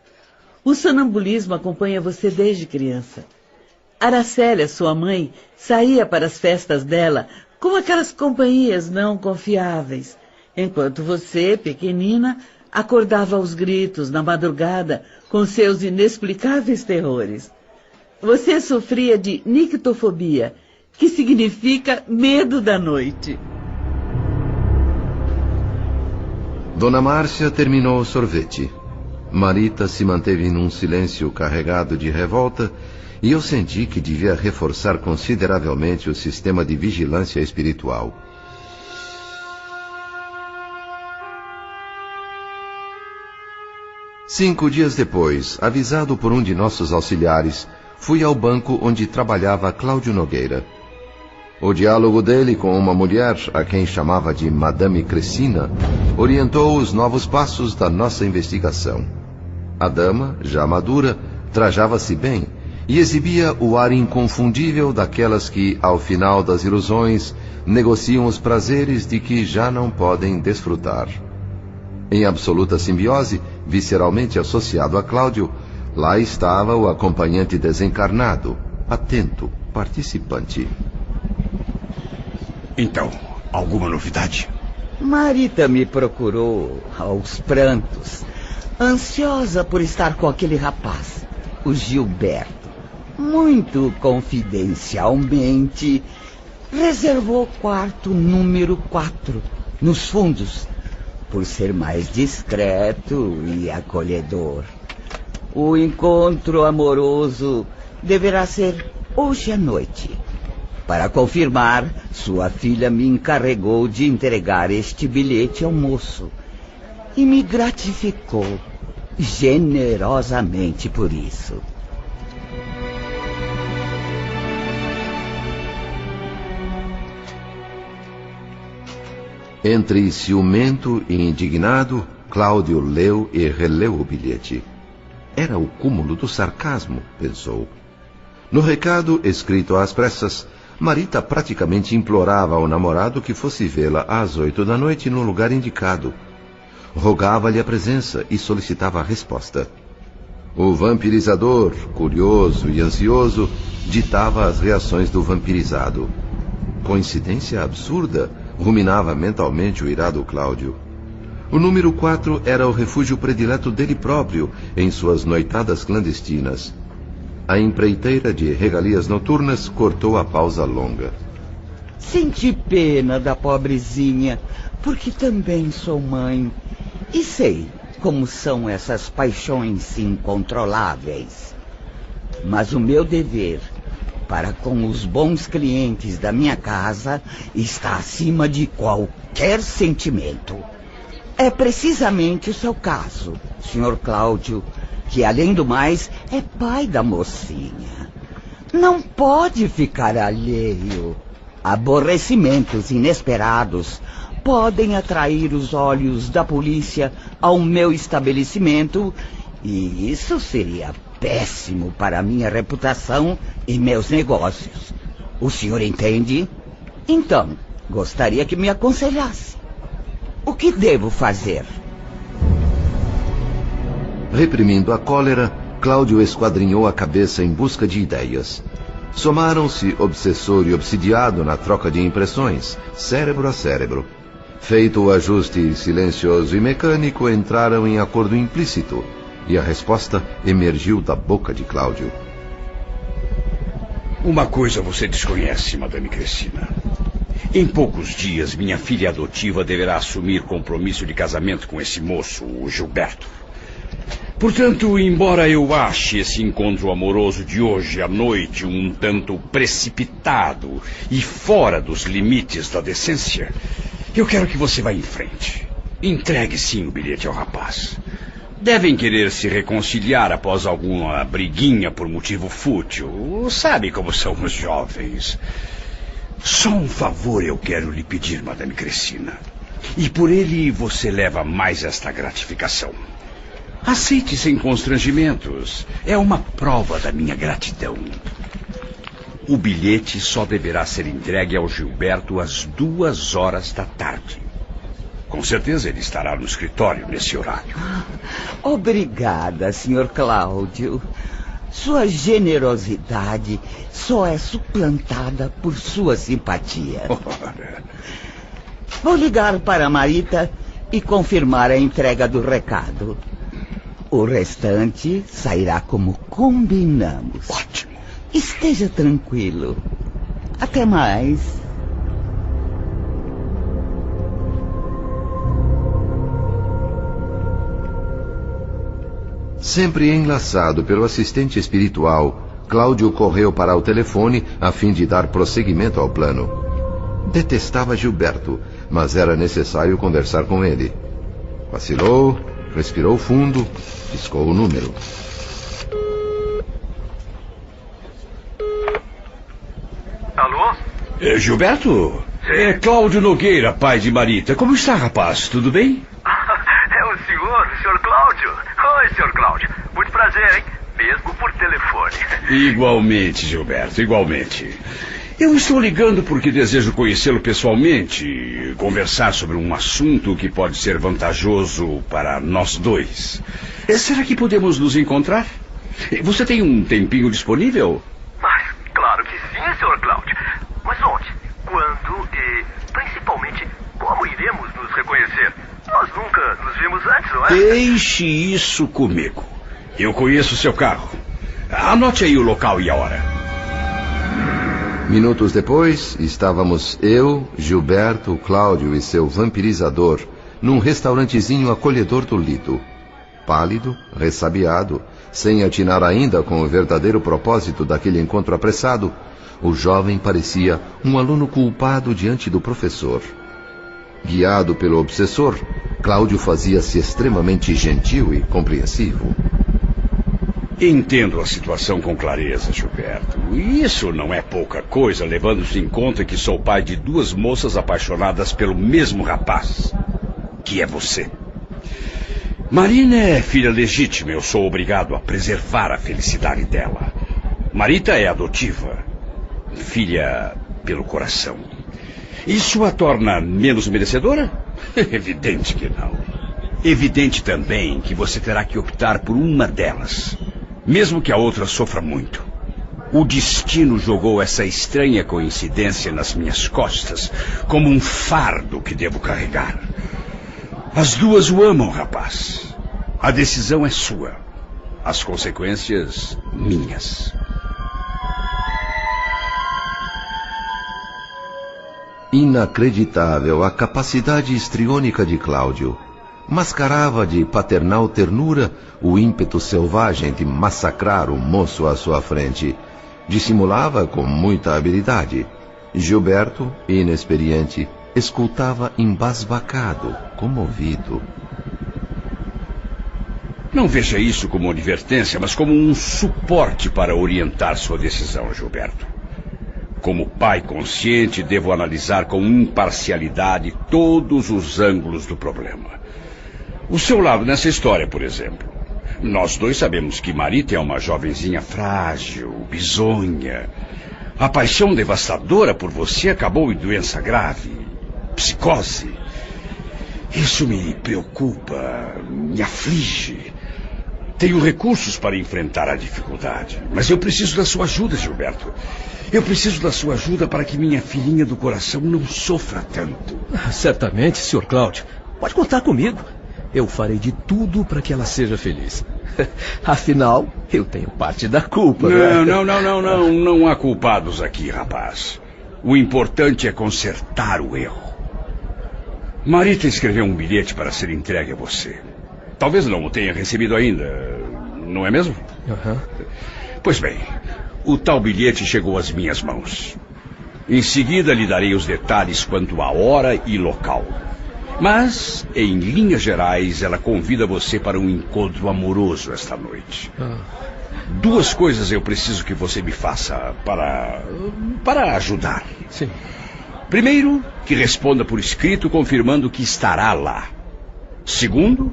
O sonambulismo acompanha você desde criança. Aracélia, sua mãe, saía para as festas dela com aquelas companhias não confiáveis, enquanto você, pequenina, acordava aos gritos na madrugada com seus inexplicáveis terrores. Você sofria de nictofobia, que significa medo da noite. Dona Márcia terminou o sorvete. Marita se manteve num silêncio carregado de revolta e eu senti que devia reforçar consideravelmente o sistema de vigilância espiritual. Cinco dias depois, avisado por um de nossos auxiliares, fui ao banco onde trabalhava Cláudio Nogueira. O diálogo dele com uma mulher, a quem chamava de Madame Crescina, orientou os novos passos da nossa investigação. A dama, já madura, trajava-se bem e exibia o ar inconfundível daquelas que, ao final das ilusões, negociam os prazeres de que já não podem desfrutar. Em absoluta simbiose, visceralmente associado a Cláudio, lá estava o acompanhante desencarnado, atento, participante. Então, alguma novidade? Marita me procurou aos prantos, ansiosa por estar com aquele rapaz, o Gilberto. Muito confidencialmente, reservou o quarto número 4, nos fundos, por ser mais discreto e acolhedor. O encontro amoroso deverá ser hoje à noite. Para confirmar, sua filha me encarregou de entregar este bilhete ao moço e me gratificou generosamente por isso. Entre ciumento e indignado, Cláudio leu e releu o bilhete. Era o cúmulo do sarcasmo, pensou. No recado, escrito às pressas, Marita praticamente implorava ao namorado que fosse vê-la às 8 da noite no lugar indicado. Rogava-lhe a presença e solicitava a resposta. O vampirizador, curioso e ansioso, ditava as reações do vampirizado. Coincidência absurda, ruminava mentalmente o irado Cláudio. O número 4 era o refúgio predileto dele próprio em suas noitadas clandestinas. A empreiteira de regalias noturnas cortou a pausa longa. Senti pena da pobrezinha, porque também sou mãe. E sei como são essas paixões incontroláveis. Mas o meu dever para com os bons clientes da minha casa está acima de qualquer sentimento. É precisamente o seu caso, Sr. Cláudio, que, além do mais, é pai da mocinha. Não pode ficar alheio. Aborrecimentos inesperados podem atrair os olhos da polícia ao meu estabelecimento, e isso seria péssimo para a minha reputação e meus negócios. O senhor entende? Então, gostaria que me aconselhasse. O que devo fazer? Reprimindo a cólera, Cláudio esquadrinhou a cabeça em busca de ideias. Somaram-se obsessor e obsidiado na troca de impressões, cérebro a cérebro. Feito o ajuste silencioso e mecânico, entraram em acordo implícito, e a resposta emergiu da boca de Cláudio. Uma coisa você desconhece, Madame Cristina. Em poucos dias, minha filha adotiva deverá assumir compromisso de casamento com esse moço, o Gilberto. Portanto, embora eu ache esse encontro amoroso de hoje à noite um tanto precipitado e fora dos limites da decência, eu quero que você vá em frente. Entregue sim o bilhete ao rapaz. Devem querer se reconciliar após alguma briguinha por motivo fútil. Sabe como são os jovens. Só um favor eu quero lhe pedir, Madame Cristina. E por ele você leva mais esta gratificação. Aceite sem constrangimentos. É uma prova da minha gratidão. O bilhete só deverá ser entregue ao Gilberto às 2 horas da tarde. Com certeza ele estará no escritório nesse horário. Obrigada, Sr. Cláudio. Sua generosidade só é suplantada por sua simpatia. Vou ligar para a Marita e confirmar a entrega do recado. O restante sairá como combinamos. Ótimo. Esteja tranquilo. Até mais. Sempre enlaçado pelo assistente espiritual, Cláudio correu para o telefone a fim de dar prosseguimento ao plano. Detestava Gilberto, mas era necessário conversar com ele. Vacilou, respirou fundo, discou o número. Alô? Gilberto? É Cláudio Nogueira, pai de Marita. Como está, rapaz? Tudo bem? É o senhor Cláudio. Oi, senhor Cláudio. Muito prazer, hein? Mesmo por telefone. Igualmente, Gilberto, igualmente. Eu estou ligando porque desejo conhecê-lo pessoalmente, conversar sobre um assunto que pode ser vantajoso para nós dois. Será que podemos nos encontrar? Você tem um tempinho disponível? Mas, nunca nos vimos antes, não é? Deixe isso comigo. Eu conheço o seu carro. Anote aí o local e a hora. Minutos depois, estávamos eu, Gilberto, Cláudio e seu vampirizador num restaurantezinho acolhedor do Lido. Pálido, ressabiado, sem atinar ainda com o verdadeiro propósito daquele encontro apressado, o jovem parecia um aluno culpado diante do professor. Guiado pelo obsessor, Cláudio fazia-se extremamente gentil e compreensivo. Entendo a situação com clareza, Gilberto. E isso não é pouca coisa, levando-se em conta que sou pai de 2 moças apaixonadas pelo mesmo rapaz, que é você. Marina é filha legítima, eu sou obrigado a preservar a felicidade dela. Marita é adotiva, filha pelo coração. Isso a torna menos merecedora? Evidente que não. Evidente também que você terá que optar por uma delas, mesmo que a outra sofra muito. O destino jogou essa estranha coincidência nas minhas costas, como um fardo que devo carregar. As 2 o amam, rapaz. A decisão é sua. As consequências, minhas. Inacreditável a capacidade histriônica de Cláudio. Mascarava de paternal ternura o ímpeto selvagem de massacrar o moço à sua frente. Dissimulava com muita habilidade. Gilberto, inexperiente, escutava embasbacado, comovido. Não veja isso como uma advertência, mas como um suporte para orientar sua decisão, Gilberto. Como pai consciente, devo analisar com imparcialidade todos os ângulos do problema. O seu lado nessa história, por exemplo. Nós 2 sabemos que Marita é uma jovenzinha frágil, bizonha. A paixão devastadora por você acabou em doença grave, psicose. Isso me preocupa, me aflige. Tenho recursos para enfrentar a dificuldade, mas eu preciso da sua ajuda, Gilberto. Eu preciso da sua ajuda para que minha filhinha do coração não sofra tanto. Certamente, Sr. Cláudio. Pode contar comigo. Eu farei de tudo para que ela seja feliz. Afinal, eu tenho parte da culpa. Não há culpados aqui, rapaz. O importante é consertar o erro. Marita escreveu um bilhete para ser entregue a você. Talvez não o tenha recebido ainda, não é mesmo? Uhum. Pois bem, o tal bilhete chegou às minhas mãos. Em seguida lhe darei os detalhes quanto à hora e local. Mas, em linhas gerais, ela convida você para um encontro amoroso esta noite. 2 coisas eu preciso que você me faça para ajudar. Sim. Primeiro, que responda por escrito confirmando que estará lá. Segundo,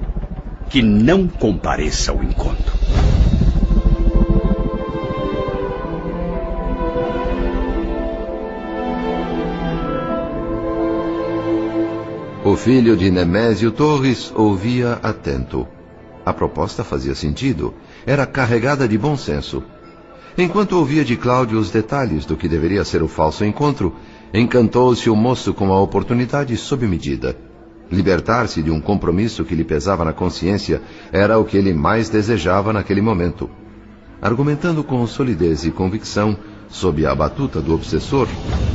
que não compareça ao encontro. O filho de Nemésio Torres ouvia atento. A proposta fazia sentido, era carregada de bom senso. Enquanto ouvia de Cláudio os detalhes do que deveria ser o falso encontro, encantou-se o moço com a oportunidade sob medida. Libertar-se de um compromisso que lhe pesava na consciência era o que ele mais desejava naquele momento. Argumentando com solidez e convicção, sob a batuta do obsessor,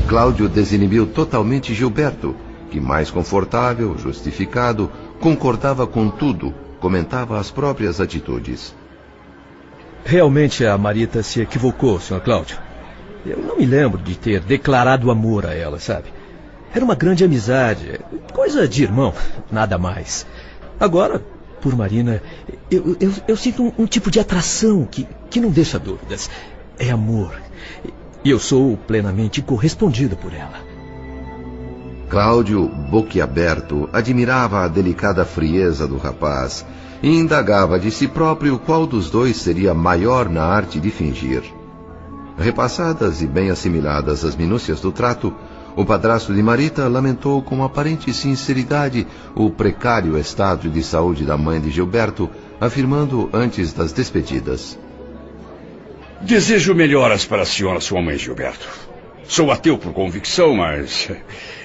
Cláudio desinibiu totalmente Gilberto, que, mais confortável, justificado, concordava com tudo, comentava as próprias atitudes. Realmente a Marita se equivocou, Sr. Cláudio. Eu não me lembro de ter declarado amor a ela, sabe? Era uma grande amizade, coisa de irmão, nada mais. Agora, por Marina, eu sinto um tipo de atração que não deixa dúvidas. É amor. E eu sou plenamente correspondido por ela. Cláudio, boquiaberto, admirava a delicada frieza do rapaz e indagava de si próprio qual dos 2 seria maior na arte de fingir. Repassadas e bem assimiladas as minúcias do trato, o padrasto de Marita lamentou com aparente sinceridade o precário estado de saúde da mãe de Gilberto, afirmando antes das despedidas: Desejo melhoras para a senhora, sua mãe, Gilberto. Sou ateu por convicção, mas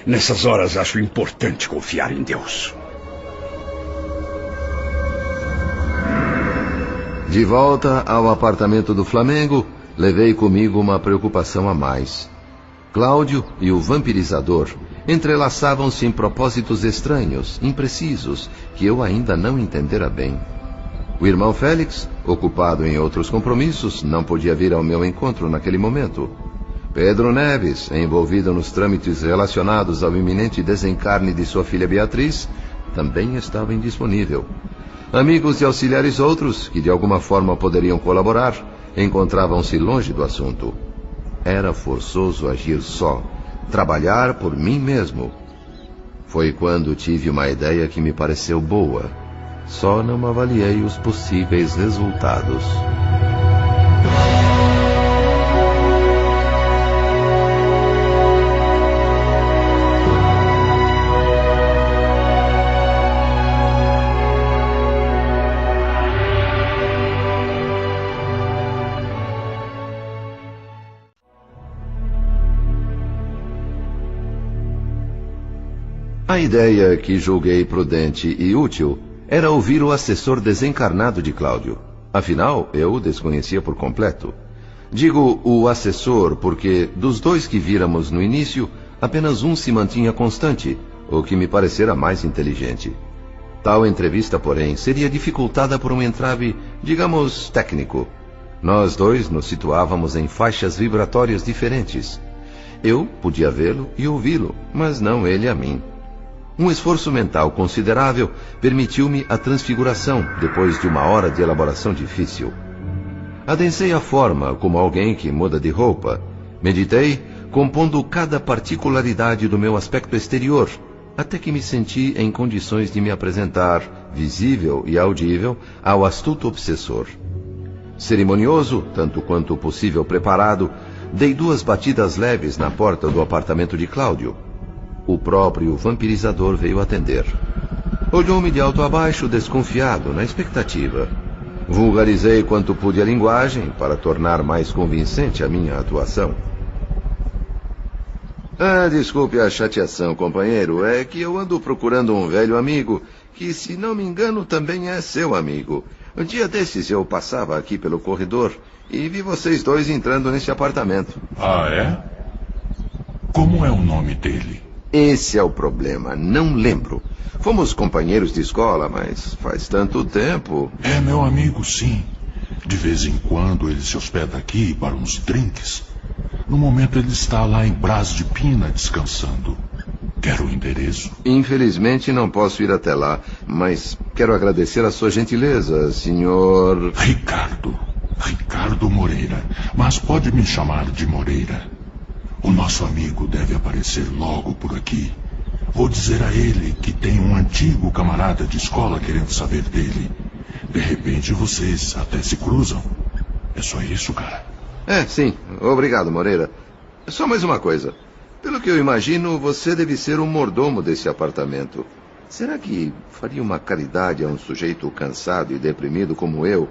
nessas horas acho importante confiar em Deus. De volta ao apartamento do Flamengo, levei comigo uma preocupação a mais. Cláudio e o vampirizador entrelaçavam-se em propósitos estranhos, imprecisos, que eu ainda não entendera bem. O irmão Félix, ocupado em outros compromissos, não podia vir ao meu encontro naquele momento. Pedro Neves, envolvido nos trâmites relacionados ao iminente desencarne de sua filha Beatriz, também estava indisponível. Amigos e auxiliares outros, que de alguma forma poderiam colaborar, encontravam-se longe do assunto. Era forçoso agir só, trabalhar por mim mesmo. Foi quando tive uma ideia que me pareceu boa. Só não avaliei os possíveis resultados. A ideia que julguei prudente e útil era ouvir o assessor desencarnado de Cláudio. Afinal, eu o desconhecia por completo. Digo o assessor porque, dos dois que víramos no início, apenas um se mantinha constante, o que me parecera mais inteligente. Tal entrevista, porém, seria dificultada por um entrave, digamos, técnico. Nós dois nos situávamos em faixas vibratórias diferentes. Eu podia vê-lo e ouvi-lo, mas não ele a mim. Um esforço mental considerável permitiu-me a transfiguração depois de uma hora de elaboração difícil. Adensei a forma como alguém que muda de roupa. Meditei, compondo cada particularidade do meu aspecto exterior, até que me senti em condições de me apresentar, visível e audível, ao astuto obsessor. Cerimonioso, tanto quanto possível preparado, dei 2 batidas leves na porta do apartamento de Cláudio. O próprio vampirizador veio atender. Olhou-me de alto a baixo, desconfiado, na expectativa. Vulgarizei quanto pude a linguagem para tornar mais convincente a minha atuação. Desculpe a chateação, companheiro. É que eu ando procurando um velho amigo que, se não me engano, também é seu amigo. Um dia desses eu passava aqui pelo corredor e vi vocês dois entrando nesse apartamento. Ah, é? Como é o nome dele? Esse é o problema, não lembro. Fomos companheiros de escola, mas faz tanto tempo. É meu amigo, sim. De vez em quando ele se hospeda aqui para uns drinks. No momento ele está lá em Brás de Pina descansando. Quer o endereço? Infelizmente não posso ir até lá, mas quero agradecer a sua gentileza, senhor... Ricardo Moreira. Mas pode me chamar de Moreira. O nosso amigo deve aparecer logo por aqui. Vou dizer a ele que tem um antigo camarada de escola querendo saber dele. De repente vocês até se cruzam. É só isso, cara. Sim. Obrigado, Moreira. Só mais uma coisa. Pelo que eu imagino, você deve ser o mordomo desse apartamento. Será que faria uma caridade a um sujeito cansado e deprimido como eu?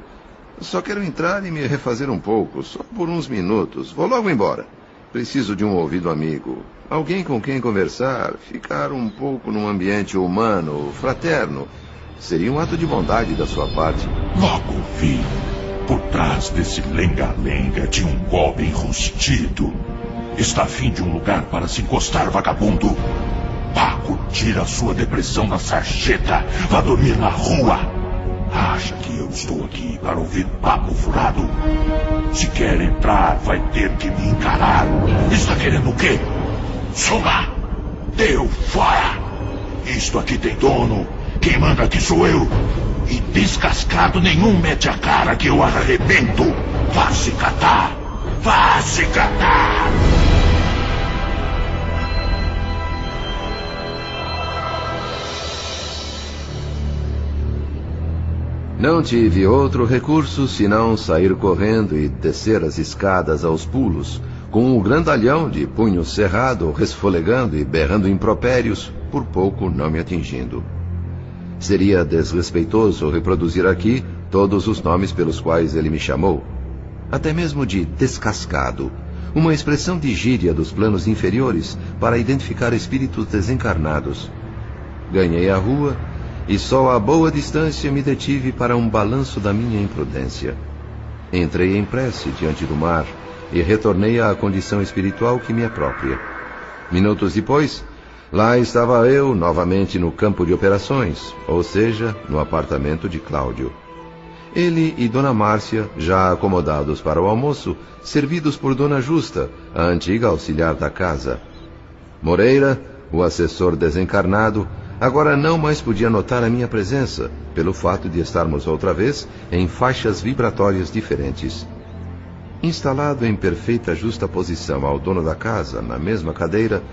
Só quero entrar e me refazer um pouco, só por uns minutos. Vou logo embora. Preciso de um ouvido amigo, alguém com quem conversar, ficar um pouco num ambiente humano, fraterno. Seria um ato de bondade da sua parte. Logo vi. Por trás desse lenga-lenga tinha um golpe enrustido. Está a fim de um lugar para se encostar, vagabundo. Paco, tira sua depressão na sarjeta. Vá dormir na rua. Acha que eu estou aqui para ouvir papo furado? Se quer entrar, vai ter que me encarar. Está querendo o quê? Suma! Deu fora! Isto aqui tem dono. Quem manda aqui sou eu. E descascado nenhum mete a cara que eu arrebento. Vá se catar! Vá se catar! Não tive outro recurso senão sair correndo e descer as escadas aos pulos, com o grandalhão de punho cerrado, resfolegando e berrando impropérios, por pouco não me atingindo. Seria desrespeitoso reproduzir aqui todos os nomes pelos quais ele me chamou. Até mesmo de descascado, uma expressão de gíria dos planos inferiores para identificar espíritos desencarnados. Ganhei a rua e só a boa distância me detive para um balanço da minha imprudência. Entrei em prece diante do mar e retornei à condição espiritual que me é própria. Minutos depois, lá estava eu novamente no campo de operações, ou seja, no apartamento de Cláudio. Ele e Dona Márcia, já acomodados para o almoço, servidos por Dona Justa, a antiga auxiliar da casa. Moreira, o assessor desencarnado, agora não mais podia notar a minha presença, pelo fato de estarmos outra vez em faixas vibratórias diferentes. Instalado em perfeita justaposição ao dono da casa, na mesma cadeira,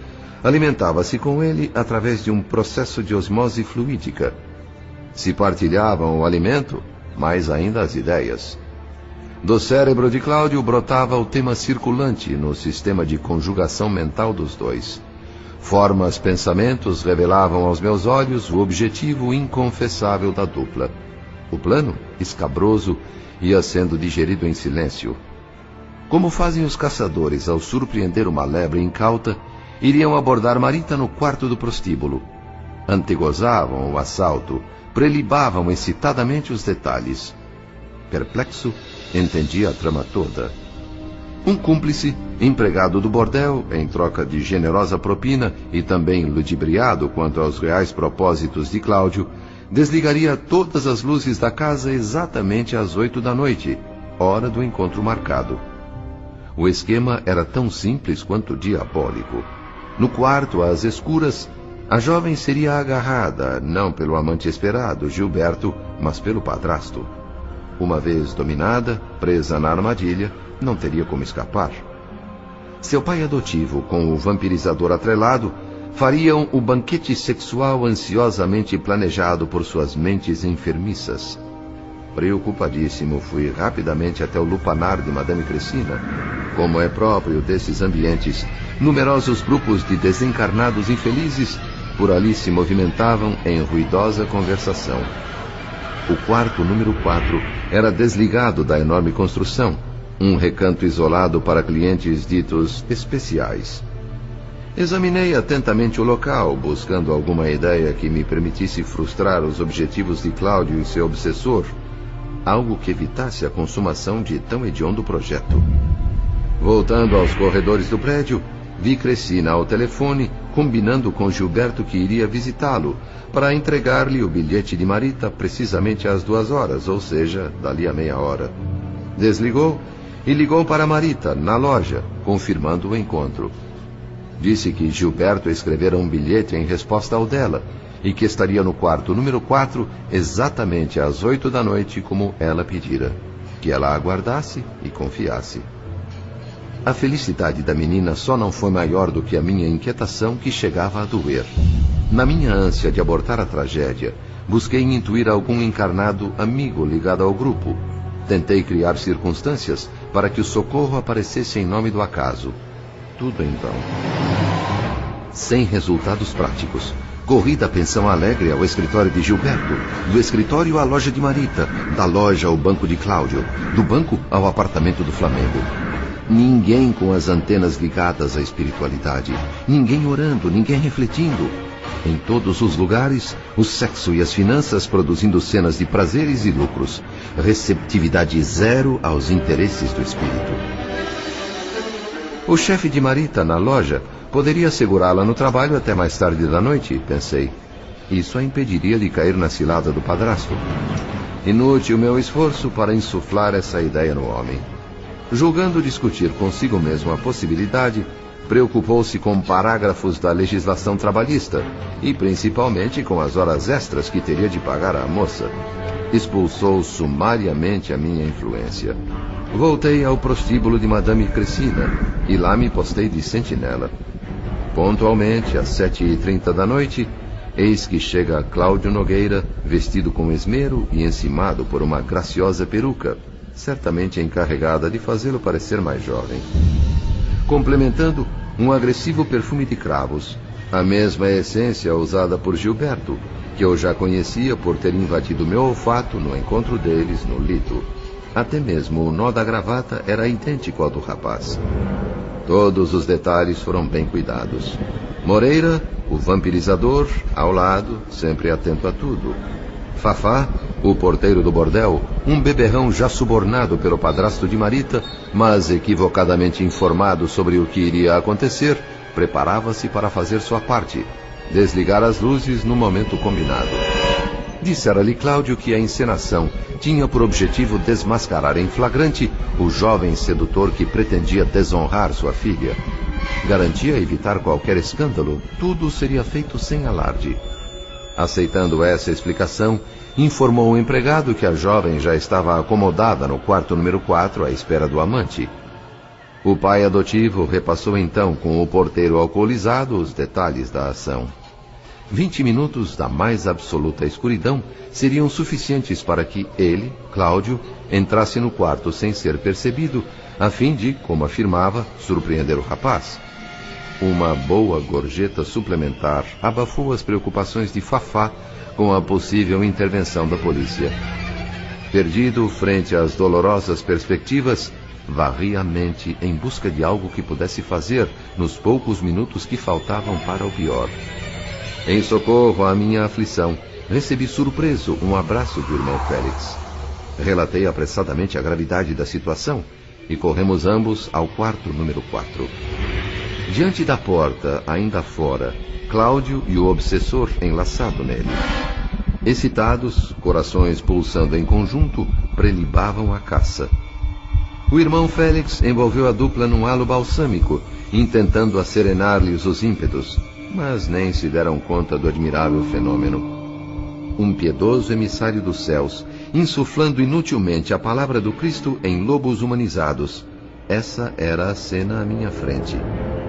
alimentava-se com ele através de um processo de osmose fluídica. Se partilhavam o alimento, mais ainda as ideias. Do cérebro de Cláudio brotava o tema circulante no sistema de conjugação mental dos dois. Formas, pensamentos revelavam aos meus olhos o objetivo inconfessável da dupla. O plano, escabroso, ia sendo digerido em silêncio. Como fazem os caçadores ao surpreender uma lebre incauta, iriam abordar Marita no quarto do prostíbulo. Antegozavam o assalto, prelibavam excitadamente os detalhes. Perplexo, entendia a trama toda. Um cúmplice, empregado do bordel, em troca de generosa propina e também ludibriado quanto aos reais propósitos de Cláudio, desligaria todas as luzes da casa exatamente às 8 da noite, hora do encontro marcado. O esquema era tão simples quanto diabólico. No quarto, às escuras, a jovem seria agarrada, não pelo amante esperado, Gilberto, mas pelo padrasto. Uma vez dominada, presa na armadilha, não teria como escapar. Seu pai adotivo, com o vampirizador atrelado, fariam o banquete sexual ansiosamente planejado por suas mentes enfermiças. Preocupadíssimo, fui rapidamente até o lupanar de Madame Cressina. Como é próprio desses ambientes, numerosos grupos de desencarnados infelizes por ali se movimentavam em ruidosa conversação. O quarto número 4 era desligado da enorme construção, um recanto isolado para clientes ditos especiais. Examinei atentamente o local, buscando alguma ideia que me permitisse frustrar os objetivos de Cláudio e seu obsessor, algo que evitasse a consumação de tão hediondo projeto. Voltando aos corredores do prédio, vi Cressina ao telefone, combinando com Gilberto que iria visitá-lo, para entregar-lhe o bilhete de Marita precisamente às 2 horas, ou seja, dali a meia hora. Desligou e ligou para Marita, na loja, confirmando o encontro. Disse que Gilberto escrevera um bilhete em resposta ao dela, e que estaria no quarto número 4 exatamente às 8 da noite, como ela pedira. Que ela aguardasse e confiasse. A felicidade da menina só não foi maior do que a minha inquietação, que chegava a doer. Na minha ânsia de abortar a tragédia, busquei intuir algum encarnado amigo ligado ao grupo. Tentei criar circunstâncias para que o socorro aparecesse em nome do acaso. Tudo em vão. Sem resultados práticos. Corri da pensão Alegre ao escritório de Gilberto, do escritório à loja de Marita, da loja ao banco de Cláudio, do banco ao apartamento do Flamengo. Ninguém com as antenas ligadas à espiritualidade, ninguém orando, ninguém refletindo. Em todos os lugares, o sexo e as finanças produzindo cenas de prazeres e lucros. Receptividade zero aos interesses do espírito. O chefe de Marita, na loja, poderia segurá-la no trabalho até mais tarde da noite, pensei. Isso a impediria de cair na cilada do padrasto. Inútil meu esforço para insuflar essa ideia no homem. Julgando discutir consigo mesmo a possibilidade, preocupou-se com parágrafos da legislação trabalhista e principalmente com as horas extras que teria de pagar à moça. Expulsou sumariamente a minha influência. Voltei ao prostíbulo de Madame Cressina e lá me postei de sentinela. Pontualmente, às 7h30 da noite, eis que chega Cláudio Nogueira, vestido com esmero e encimado por uma graciosa peruca, certamente encarregada de fazê-lo parecer mais jovem. Complementando, um agressivo perfume de cravos, a mesma essência usada por Gilberto, que eu já conhecia por ter invadido meu olfato no encontro deles no Lito. Até mesmo o nó da gravata era idêntico ao do rapaz. Todos os detalhes foram bem cuidados. Moreira, o O vampirizador, ao lado, sempre atento a tudo. Fafá, o porteiro do bordel, um beberrão já subornado pelo padrasto de Marita, mas equivocadamente informado sobre o que iria acontecer, preparava-se para fazer sua parte, desligar as luzes no momento combinado. Dissera-lhe Cláudio que a encenação tinha por objetivo desmascarar em flagrante o jovem sedutor que pretendia desonrar sua filha. Garantia evitar qualquer escândalo, tudo seria feito sem alarde. Aceitando essa explicação, informou o empregado que a jovem já estava acomodada no quarto número 4 à espera do amante. O pai adotivo repassou então com o porteiro alcoolizado os detalhes da ação. 20 minutos da mais absoluta escuridão seriam suficientes para que ele, Cláudio, entrasse no quarto sem ser percebido, a fim de, como afirmava, surpreender o rapaz. Uma boa gorjeta suplementar abafou as preocupações de Fafá com a possível intervenção da polícia. Perdido frente às dolorosas perspectivas, varri a mente em busca de algo que pudesse fazer nos poucos minutos que faltavam para o pior. Em socorro à minha aflição, recebi surpreso um abraço do irmão Félix. Relatei apressadamente a gravidade da situação e corremos ambos ao quarto número 4. Diante da porta, ainda fora, Cláudio e o obsessor enlaçado nele. Excitados, corações pulsando em conjunto, prelibavam a caça. O irmão Félix envolveu a dupla num halo balsâmico, intentando acerenar-lhes os ímpetos, mas nem se deram conta do admirável fenômeno. Um piedoso emissário dos céus, insuflando inutilmente a palavra do Cristo em lobos humanizados. Essa era a cena à minha frente.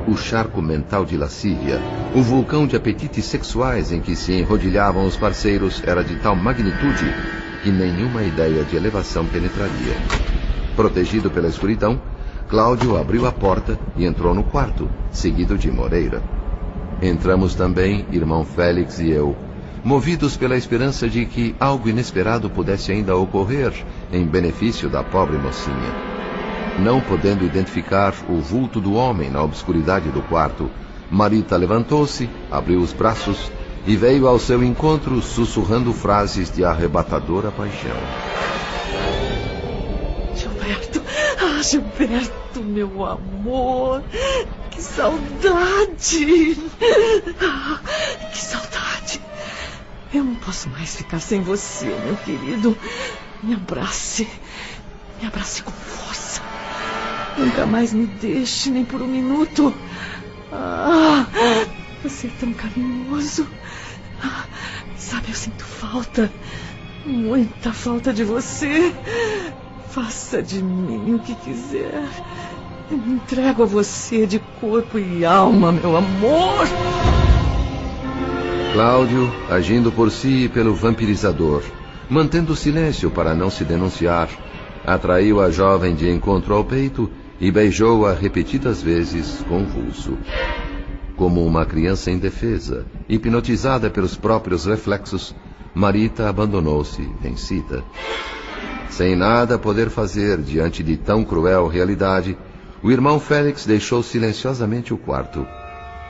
O charco mental de lascívia, o vulcão de apetites sexuais em que se enrodilhavam os parceiros era de tal magnitude que nenhuma ideia de elevação penetraria. Protegido pela escuridão, Cláudio abriu a porta e entrou no quarto, seguido de Moreira. Entramos também, irmão Félix e eu, movidos pela esperança de que algo inesperado pudesse ainda ocorrer em benefício da pobre mocinha. Não podendo identificar o vulto do homem na obscuridade do quarto, Marita levantou-se, abriu os braços e veio ao seu encontro sussurrando frases de arrebatadora paixão. Gilberto! Ah, Gilberto, meu amor! Que saudade! Ah, que saudade! Eu não posso mais ficar sem você, meu querido. Me abrace com força. Nunca mais me deixe, nem por um minuto. Ah, você é tão carinhoso. Ah, sabe, eu sinto falta, muita falta de você. Faça de mim o que quiser. Eu me entrego a você de corpo e alma, meu amor. Cláudio, agindo por si e pelo vampirizador, mantendo silêncio para não se denunciar, atraiu a jovem de encontro ao peito e beijou-a repetidas vezes, convulso. Como uma criança indefesa, hipnotizada pelos próprios reflexos, Marita abandonou-se, vencida. Sem nada poder fazer diante de tão cruel realidade, o irmão Félix deixou silenciosamente o quarto.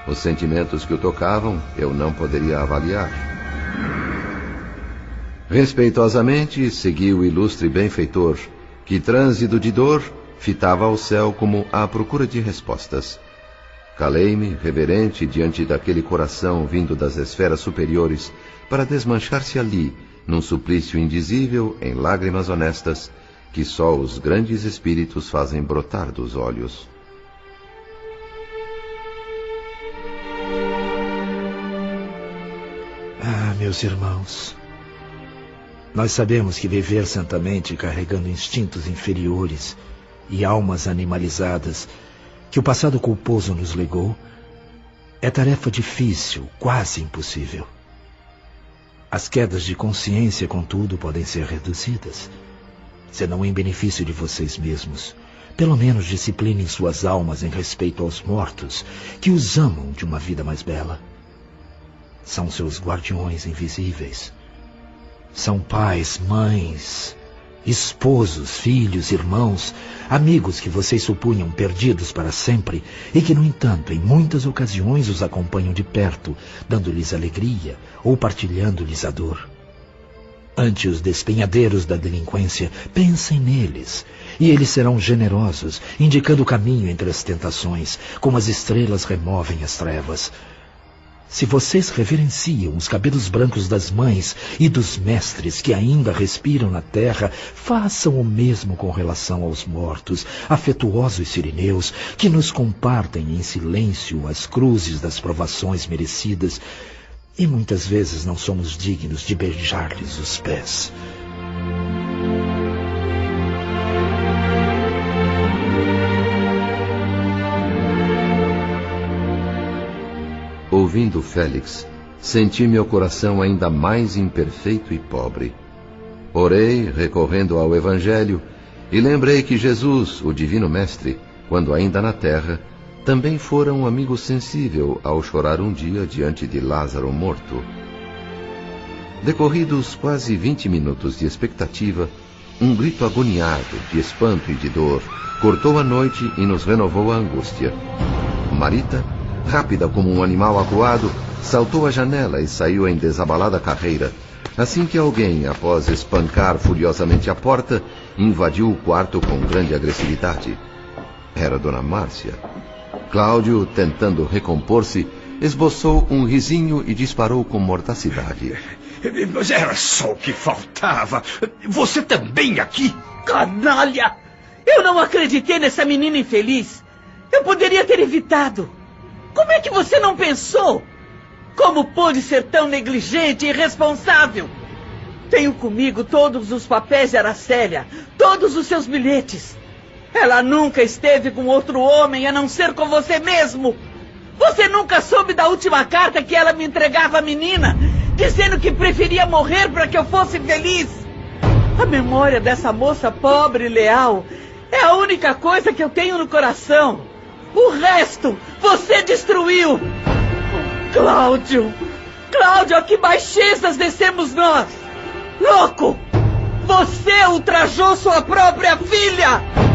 Os sentimentos que o tocavam eu não poderia avaliar. Respeitosamente segui o ilustre benfeitor, que, trânsito de dor, fitava ao céu como à procura de respostas. Calei-me, reverente, diante daquele coração vindo das esferas superiores, para desmanchar-se ali, num suplício indizível, em lágrimas honestas, que só os grandes espíritos fazem brotar dos olhos. Ah, meus irmãos, nós sabemos que viver santamente carregando instintos inferiores e almas animalizadas que o passado culposo nos legou é tarefa difícil, quase impossível. As quedas de consciência, contudo, podem ser reduzidas, senão em benefício de vocês mesmos. Pelo menos disciplinem suas almas em respeito aos mortos, que os amam de uma vida mais bela. São seus guardiões invisíveis. São pais, mães, Esposos, filhos, irmãos, amigos que vocês supunham perdidos para sempre e que, no entanto, em muitas ocasiões os acompanham de perto, dando-lhes alegria ou partilhando-lhes a dor. Ante os despenhadeiros da delinquência, pensem neles, e eles serão generosos, indicando o caminho entre as tentações, como as estrelas removem as trevas. Se vocês reverenciam os cabelos brancos das mães e dos mestres que ainda respiram na terra, façam o mesmo com relação aos mortos, afetuosos sirineus, que nos compartem em silêncio as cruzes das provações merecidas, e muitas vezes não somos dignos de beijar-lhes os pés. Ouvindo Félix, senti meu coração ainda mais imperfeito e pobre. Orei, recorrendo ao Evangelho, e lembrei que Jesus, o Divino Mestre, quando ainda na terra, também fora um amigo sensível ao chorar um dia diante de Lázaro morto. Decorridos quase 20 minutos de expectativa, um grito agoniado, de espanto e de dor, cortou a noite e nos renovou a angústia. Marita, rápida como um animal acuado, saltou à janela e saiu em desabalada carreira, assim que alguém, após espancar furiosamente a porta, invadiu o quarto com grande agressividade. Era Dona Márcia. Cláudio, tentando recompor-se, esboçou um risinho e disparou com mordacidade. Mas era só o que faltava. Você também aqui? Canalha! Eu não acreditei nessa menina infeliz. Eu poderia ter evitado. Como é que você não pensou? Como pôde ser tão negligente e irresponsável? Tenho comigo todos os papéis de Aracélia, todos os seus bilhetes. Ela nunca esteve com outro homem a não ser com você mesmo. Você nunca soube da última carta que ela me entregava à menina, dizendo que preferia morrer para que eu fosse feliz. A memória dessa moça pobre e leal é a única coisa que eu tenho no coração. O resto você destruiu. Cláudio! Cláudio, a que baixezas descemos nós! Louco! Você ultrajou sua própria filha!